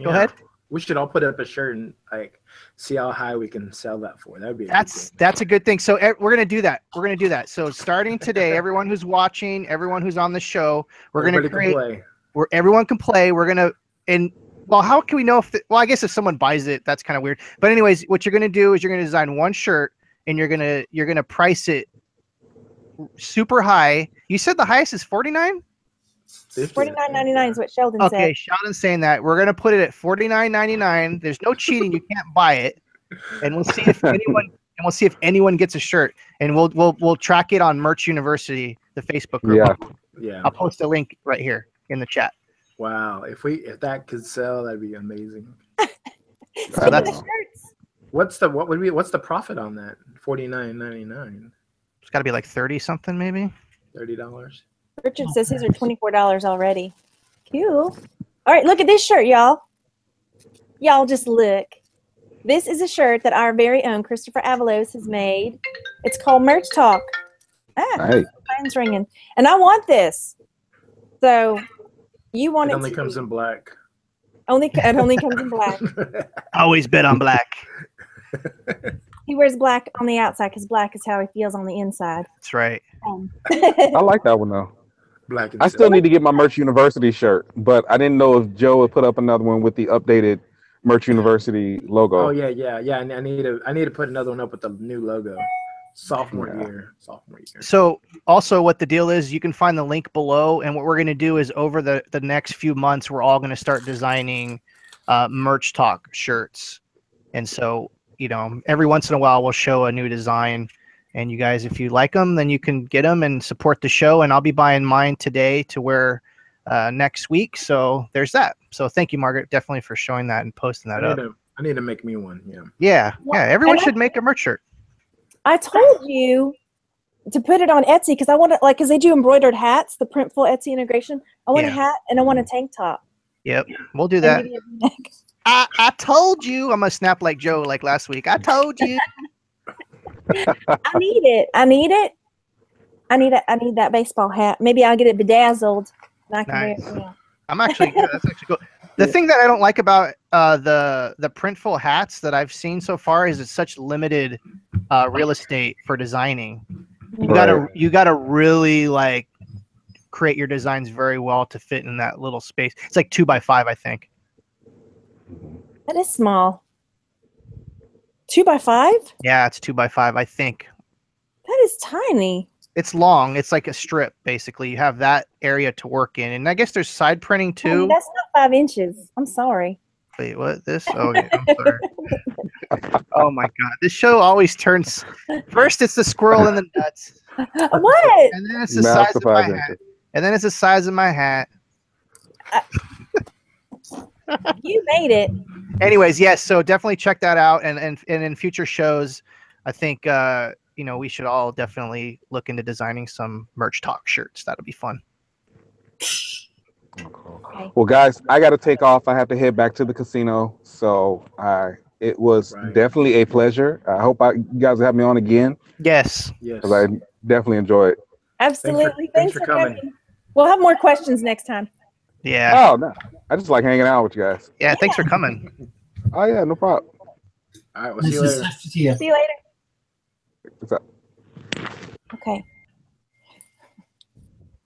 Go ahead. We should all put up a shirt and like see how high we can sell that for. That would be. That's a good thing. So we're gonna do that. We're gonna do that. So starting today, everyone who's watching, everyone who's on the show, we're gonna create where everyone can play. We're gonna well, how can we know if? I guess if someone buys it, that's kind of weird. But anyways, what you're gonna do is you're gonna design one shirt, and you're gonna price it super high. You said the highest is $49. $49.99 is what Sheldon said. Okay, Sheldon's saying that we're gonna put it at $49.99. There's no cheating. You can't buy it, and we'll see if anyone gets a shirt, and we'll track it on Merch University, the Facebook group. Yeah. I'll post a link right here in the chat. Wow, if that could sell, that'd be amazing. So that's what's the profit on that? $49.99. It's got to be like 30 something, maybe. $30. Richard says his are $24 already. Cool. All right, look at this shirt, y'all. Y'all just look. This is a shirt that our very own Christopher Avalos has made. It's called Merch Talk. Nice. Phone's ringing, and I want this. So. You want it only comes in black. It only comes in black. Always bet on black. He wears black on the outside because black is how he feels on the inside. That's right. I like that one though. Black. I still need to get my Merch University shirt, but I didn't know if Joe would put up another one with the updated Merch University logo. Oh yeah. And I need to put another one up with the new logo. Sophomore year. So also what the deal is, you can find the link below, and what we're going to do is over the next few months, we're all going to start designing merch talk shirts. And so, you know, every once in a while we'll show a new design, and you guys, if you like them, then you can get them and support the show. And I'll be buying mine today to wear next week. So there's that. So thank you, Margaret, definitely for showing that and posting that up. I need to make me one. Yeah. Everyone should make a merch shirt. I told you to put it on Etsy because I want to, like, because they do embroidered hats, the Printful Etsy integration. I want a hat and I want a tank top. Yep, we'll do that. I told you. I'm gonna snap like Joe like last week. I told you. I need it. I need that baseball hat. Maybe I'll get it bedazzled. And I can wear it now. I'm actually good. That's actually cool. The thing that I don't like about the Printful hats that I've seen so far is it's such limited real estate for designing. You gotta really like create your designs very well to fit in that little space. It's like 2x5, I think. That is small. 2x5? Yeah, it's 2x5, I think. That is tiny. It's long. It's like a strip, basically. You have that area to work in, and I guess there's side printing too. That's not 5 inches. I'm sorry. Wait, what? This? Oh, yeah, I'm sorry. Oh my God! This show always turns. First, it's the squirrel in the nuts. What? And then it's the size of my hat. And then it's the size of my hat. You made it. Anyways, yes. So definitely check that out, and in future shows, I think you know, we should all definitely look into designing some merch talk shirts. That'll be fun. Okay. Well, guys, I got to take off. I have to head back to the casino. So it was definitely a pleasure. I hope you guys will have me on again. Yes. Because I definitely enjoyed it. Absolutely. Thanks for coming. We'll have more questions next time. Yeah. Oh, no. I just like hanging out with you guys. Yeah. Thanks for coming. Oh, yeah. No problem. All right. We'll see you later. See you later. What's up? Okay.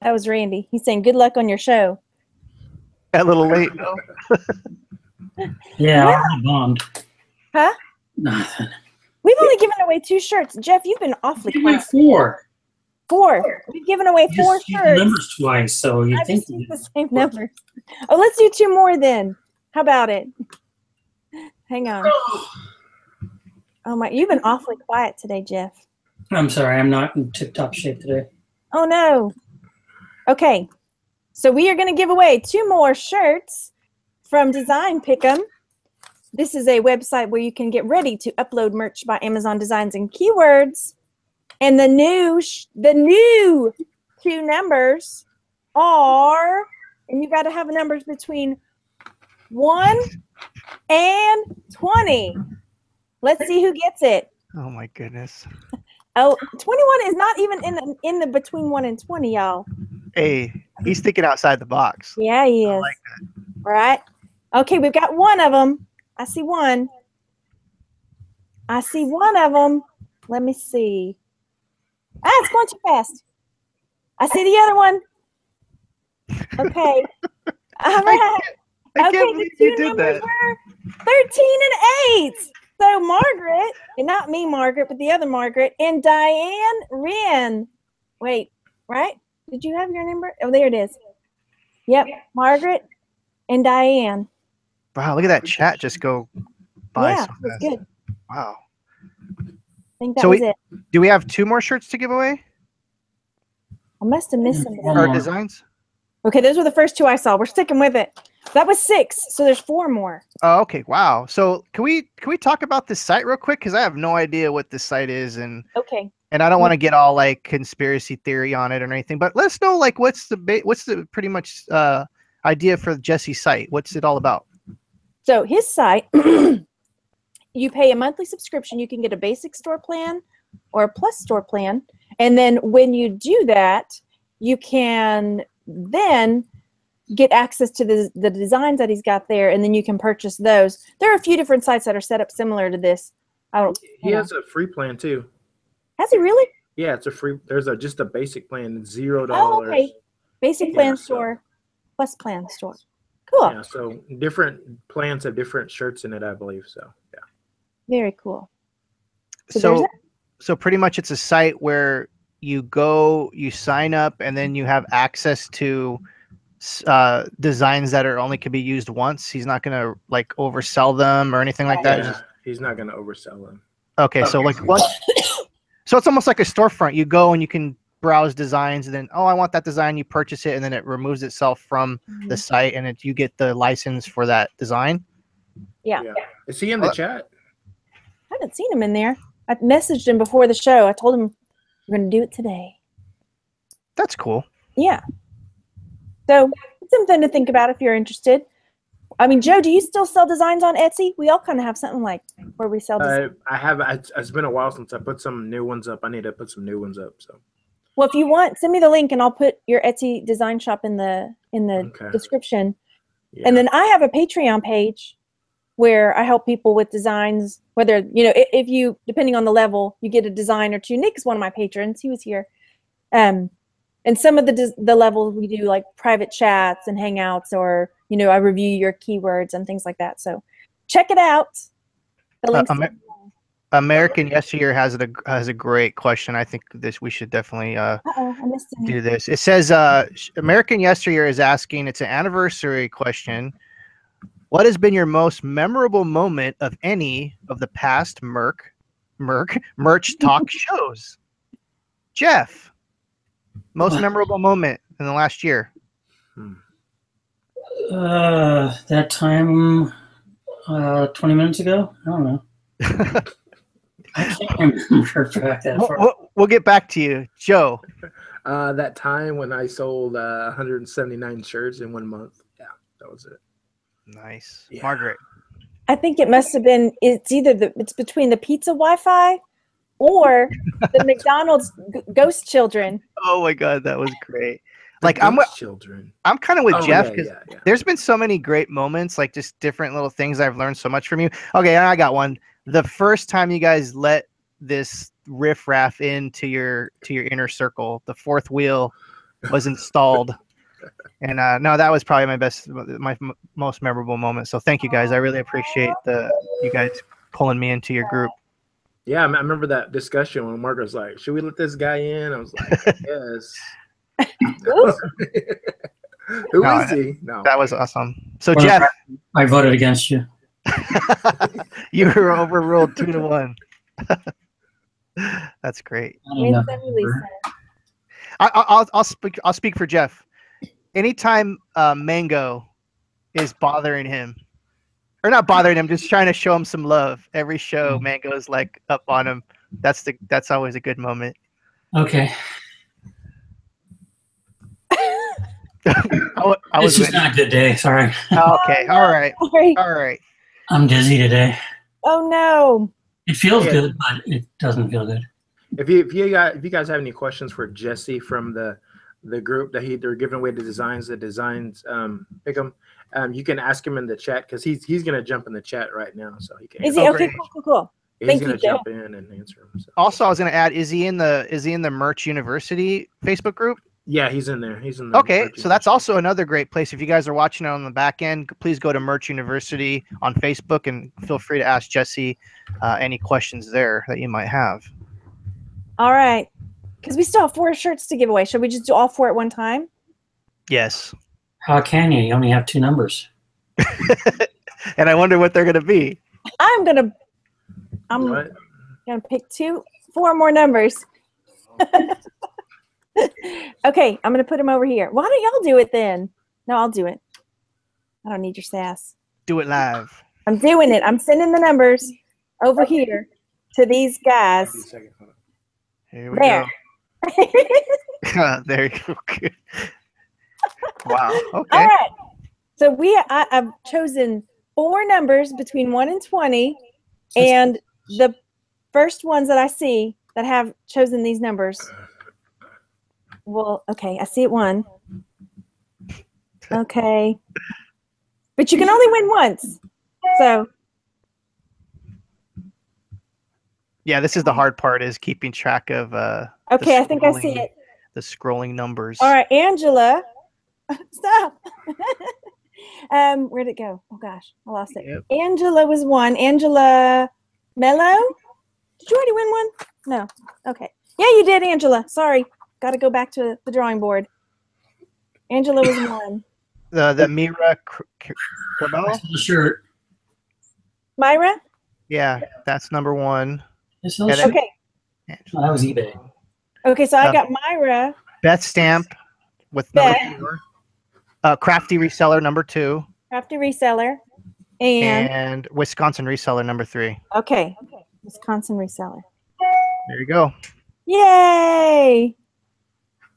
That was Randy. He's saying good luck on your show. A little late. Yeah, I already bombed. Huh? Nothing. We've only given away 2 shirts. Jeff, you've been awfully You went quiet. 4. 4. We've given away 4 Just used shirts. the numbers twice, so you I think just used the same numbers. Oh, let's do 2 more then. How about it? Hang on. Oh my, you've been awfully quiet today, Jeff. I'm sorry, I'm not in tip-top shape today. Oh no. Okay. So we are going to give away 2 more shirts from Design Pick'em. This is a website where you can get ready to upload merch by Amazon Designs and Keywords. And the new 2 numbers are, and you got to have numbers between 1 and 20. Let's see who gets it. Oh my goodness. Oh, 21 is not even in the between 1 and 20, y'all. Hey, he's thinking outside the box. Yeah, he is. I like that. Right? Okay, we've got 1 of them. I see 1. I see 1 of them. Let me see. Ah, it's going too fast. I see the other one. Okay. All right. I Okay, can't the believe 2 you did numbers that. were 13 and 8. So Margaret, and not me, Margaret, but the other Margaret, and Diane Wren. Wait, right? Did you have your number? Oh, there it is. Yep, Margaret and Diane. Wow, look at that chat just go by. Yeah, So that's fast. good. Wow. I think that So was it. Do we have 2 more shirts to give away? I must have missed some. Or designs? Okay, those were the first 2 I saw. We're sticking with it. That was 6, so there's 4 more. Oh, okay. Wow. So can we talk about this site real quick? Because I have no idea what this site is, and Okay. I don't want to get all like conspiracy theory on it or anything. But let us know like what's the pretty much idea for Jesse's site. What's it all about? So his site, you pay a monthly subscription. You can get a basic store plan or a plus store plan. And then when you do that, you can then get access to the designs that he's got there, and then you can purchase those. There are a few different sites that are set up similar to this. He has a free plan too. Has he really? Yeah, it's a free. There's just a basic plan, $0. Oh, okay. Basic plan so- store, plus plan store. Cool. Yeah, so different plans have different shirts in it, I believe. So yeah. Very cool. So there's So pretty much it's a site where you go, you sign up, and then you have access to designs that are only could be used once. He's not gonna like oversell them or anything like that. Yeah, he's not gonna oversell them. Okay, so like once, so it's almost like a storefront. You go and you can browse designs, and then I want that design. You purchase it, and then it removes itself from the site, and you get the license for that design. Yeah. Is he in the chat? I haven't seen him in there. I messaged him before the show. I told him we're going to do it today. That's cool. Yeah. So it's something to think about if you're interested. I mean, Joe, do you still sell designs on Etsy? We all kind of have something like where we sell designs. I have. It's been a while since I put some new ones up. I need to put some new ones up. So. Well, if you want, send me the link and I'll put your Etsy design shop in the description. Yeah. And then I have a Patreon page where I help people with designs, whether, if you, depending on the level, you get a design or two. Nick is one of my patrons. He was here. And some of the levels we do like private chats and hangouts, or, I review your keywords and things like that. So check it out. The link's American Yesteryear has a great question. I think we should definitely do this. It says American Yesteryear is asking, it's an anniversary question. What has been your most memorable moment of any of the past merch talk shows? Jeff, most memorable moment in the last year? That time 20 minutes ago? I don't know. I can't remember back that far. We'll get back to you. Joe. That time when I sold 179 shirts in 1 month. Yeah, that was it. Nice. Yeah. Margaret. I think it must have been, it's between the pizza Wi-Fi or the McDonald's ghost children. Oh my God, that was great. I'm kind of with Jeff because there's been so many great moments, like just different little things I've learned so much from you. Okay, I got one. The first time you guys let this riffraff into your inner circle, the fourth wheel was installed. And no, that was probably my most memorable moment. So thank you guys. I really appreciate you guys pulling me into your group. Yeah, I remember that discussion when Mark was like, "Should we let this guy in?" I was like, "Yes." Who is he? No, that was awesome. So Jeff, I voted against you. You were overruled 2-1. That's great. I'll speak for Jeff. Anytime Mango is bothering him, or not bothering him, just trying to show him some love. Every show, Mango is like up on him. That's always a good moment. Okay. It's just not a good day. Sorry. Okay. All right. I'm dizzy today. Oh no. It feels good, but it doesn't feel good. If you guys have any questions for Jesse from the group that they're giving away the designs pick them. You can ask him in the chat because he's gonna jump in the chat right now, so he can. Is he okay? Cool. He's gonna jump in and answer him. So. Also, I was gonna add, is he in the Merch University Facebook group? Yeah, he's in there. He's in there. Okay, so that's also another great place. If you guys are watching it on the back end, please go to Merch University on Facebook and feel free to ask Jesse any questions there that you might have. All right, because we still have 4 shirts to give away. Should we just do all 4 at one time? Yes. How can you? You only have 2 numbers. And I wonder what they're going to be. I'm gonna pick 4 more numbers. Okay, I'm gonna put them over here. Why don't y'all do it then? No, I'll do it. I don't need your sass. Do it live. I'm doing it. I'm sending the numbers over here to these guys. Here we go. There you go. Wow. Okay. All right. So I've chosen 4 numbers between 1 and 20, and the first ones that I see that have chosen these numbers. Well, okay, I see it 1. Okay. But you can only win once. So. Yeah, this is the hard part, is keeping track of okay, I think I see it. The scrolling numbers. All right, Angela. Stop. Where'd it go? Oh gosh, I lost it. Yep. Angela was one. Angela Mello. Did you already win one? No. Okay. Yeah, you did, Angela. Sorry. Got to go back to the drawing board. Angela was one. The Mira Crabella? The shirt. Myra? Yeah, that's number one. I saw the And then- shirt. Okay. Oh, that was eBay. Okay, so I got Myra. Beth Stamp with number Beth. 4. Crafty Reseller number 2. Crafty Reseller. And And Wisconsin Reseller number 3. okay. Wisconsin Reseller. There you go. Yay!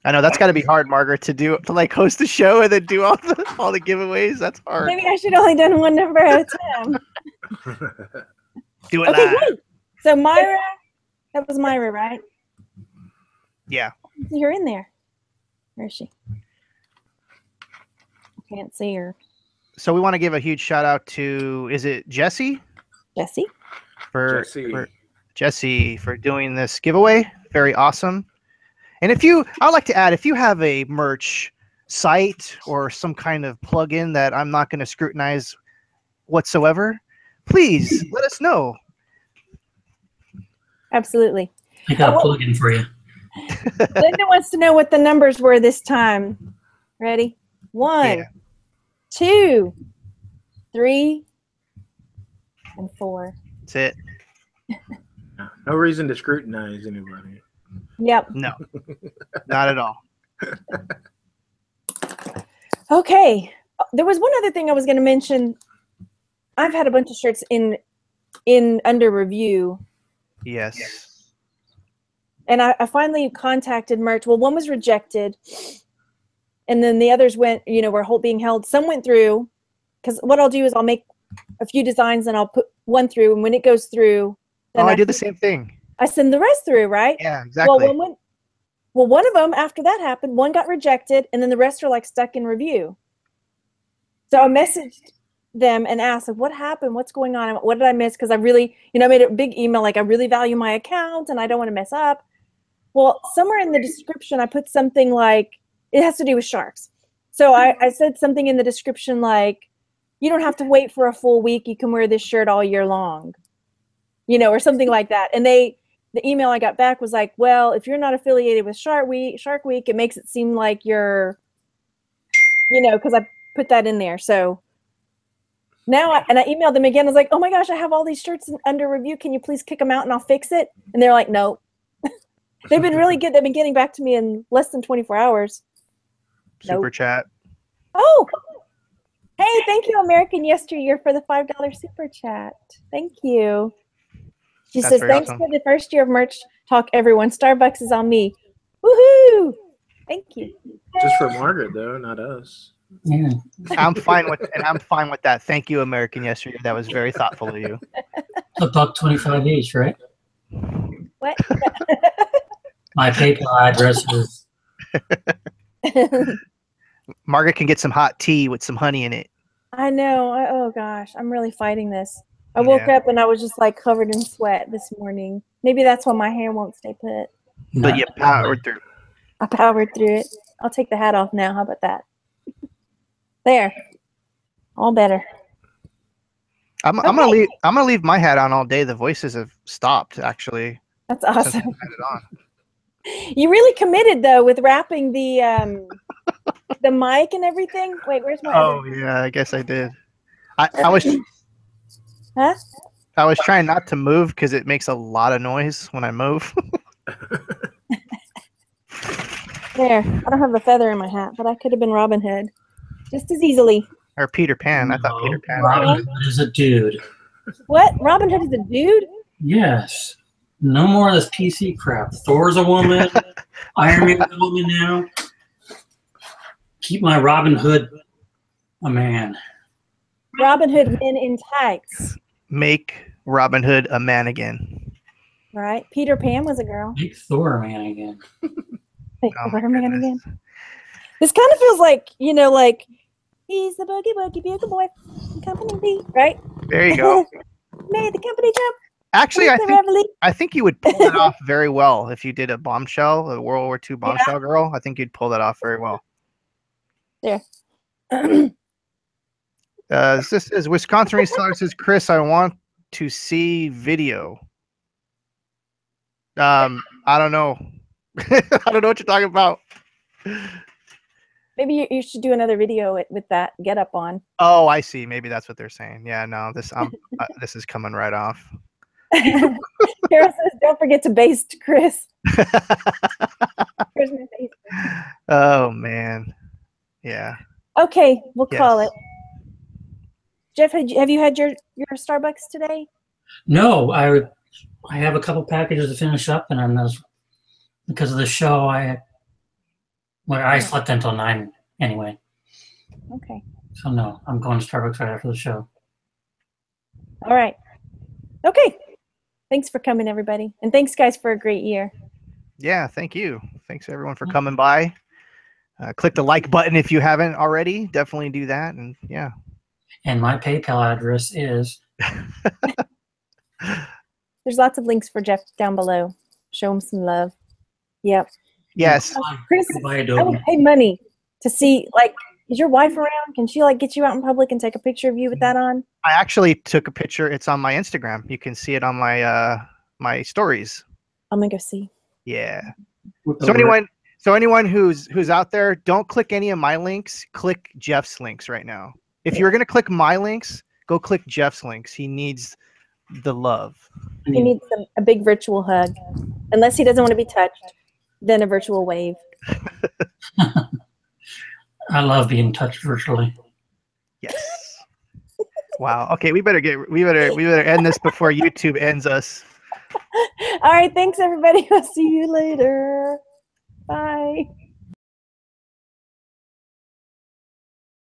I know that's got to be hard, Margaret, to like host a show and then do all the giveaways. That's hard. Maybe I should have only done one number at a time. Do it Okay, live. wait. So Myra, that was Myra, right? Yeah. You're in there. Where is she? I can't see her. So we want to give a huge shout out to, is it Jesse? Jesse? Jesse for doing this giveaway. Very awesome. And I'd like to add, if you have a merch site or some kind of plugin that I'm not going to scrutinize whatsoever, please let us know. Absolutely. I got a plug-in for you. Linda wants to know what the numbers were this time. Ready? 1, Yeah. 2, 3, and 4. That's it. No reason to scrutinize anybody. Yep. No, not at all. Okay. There was one other thing I was going to mention. I've had a bunch of shirts in under review, Yes. and I finally contacted merch. Well, one was rejected, and then the others went. Were being held. Some went through, because what I'll do is I'll make a few designs and I'll put one through, and when it goes through, then I do the same thing. I send the rest through, right? Yeah, exactly. Well, one of them, after that happened, one got rejected, and then the rest are like stuck in review. So I messaged them and asked, like, what happened? What's going on? What did I miss? Because I really, I made a big email, like, I really value my account and I don't want to mess up. Well, somewhere in the description, I put something like, it has to do with sharks. So I said something in the description like, you don't have to wait for a full week. You can wear this shirt all year long, or something like that. And the email I got back was like, well, if you're not affiliated with Shark Week, it makes it seem like you're, because I put that in there. So now, I emailed them again. I was like, oh my gosh, I have all these shirts under review. Can you please kick them out and I'll fix it? And they're like, no. They've been really good. They've been getting back to me in less than 24 hours. Super chat. Oh, hey, thank you, American Yesteryear, for the $5 super chat. Thank you. She That's says, very thanks awesome. for the first year of merch talk, everyone. Starbucks is on me. Woohoo! Thank you. Just for Margaret, though, not us. Yeah. I'm fine with that. Thank you, American Yesterday. That was very thoughtful of you. $1.25 each, right? What? My PayPal address is Margaret can get some hot tea with some honey in it. I know. Oh gosh, I'm really fighting this. I woke up and I was just like covered in sweat this morning. Maybe that's why my hair won't stay put. But you powered through. I powered through it. I'll take the hat off now. How about that? There. All better. I'm gonna leave my hat on all day. The voices have stopped actually. That's since I awesome. had it on. You really committed though with wrapping the mic and everything. Wait, where's my Oh other? yeah, I guess I did. I was Huh? I was trying not to move because it makes a lot of noise when I move. There. I don't have a feather in my hat, but I could have been Robin Hood just as easily. Or Peter Pan. I thought Peter Pan. Robin Hood is a dude. What? Robin Hood is a dude? Yes. No more of this PC crap. Thor's a woman. Iron Man's a woman now. Keep my Robin Hood a man. Robin Hood men in tights. Make Robin Hood a man again. Right? Peter Pan was a girl. Make Thor a man again. Make Oh my Thor a man goodness. again. This kind of feels like, like he's the boogie boogie bugle boy. Company B, right? There you go. Made the company jump. Actually, Made the reveille. I think you would pull that off very well if you did a bombshell, a World War II bombshell girl. I think you'd pull that off very well. There. This is Wisconsin Reseller says, Chris, I want to see video. I don't know. I don't know what you're talking about. Maybe you should do another video with that get up on. Oh, I see. Maybe that's what they're saying. Yeah, no, this this is coming right off. Carol says, don't forget to baste, Chris. Here's my baste. Oh man. Yeah. Okay, we'll call Yes. it. Jeff, have you had your Starbucks today? No, I have a couple packages to finish up, and then because of the show, I slept until 9 anyway. Okay. So no, I'm going to Starbucks right after the show. All right. Okay. Thanks for coming, everybody. And thanks, guys, for a great year. Yeah, thank you. Thanks everyone for coming by. Click the like button if you haven't already. Definitely do that. And yeah. And my PayPal address is. There's lots of links for Jeff down below. Show him some love. Yep. Yes. Chris, I would pay money to see, like, is your wife around? Can she, like, get you out in public and take a picture of you with that on? I actually took a picture. It's on my Instagram. You can see it on my my stories. I'm gonna go see. Yeah. So anyone who's out there, don't click any of my links. Click Jeff's links right now. If you're gonna click my links, go click Jeff's links. He needs the love. He needs a big virtual hug. Unless he doesn't want to be touched, then a virtual wave. I love being touched virtually. Yes. Wow. Okay, we better end this before YouTube ends us. All right, thanks everybody. I'll see you later. Bye.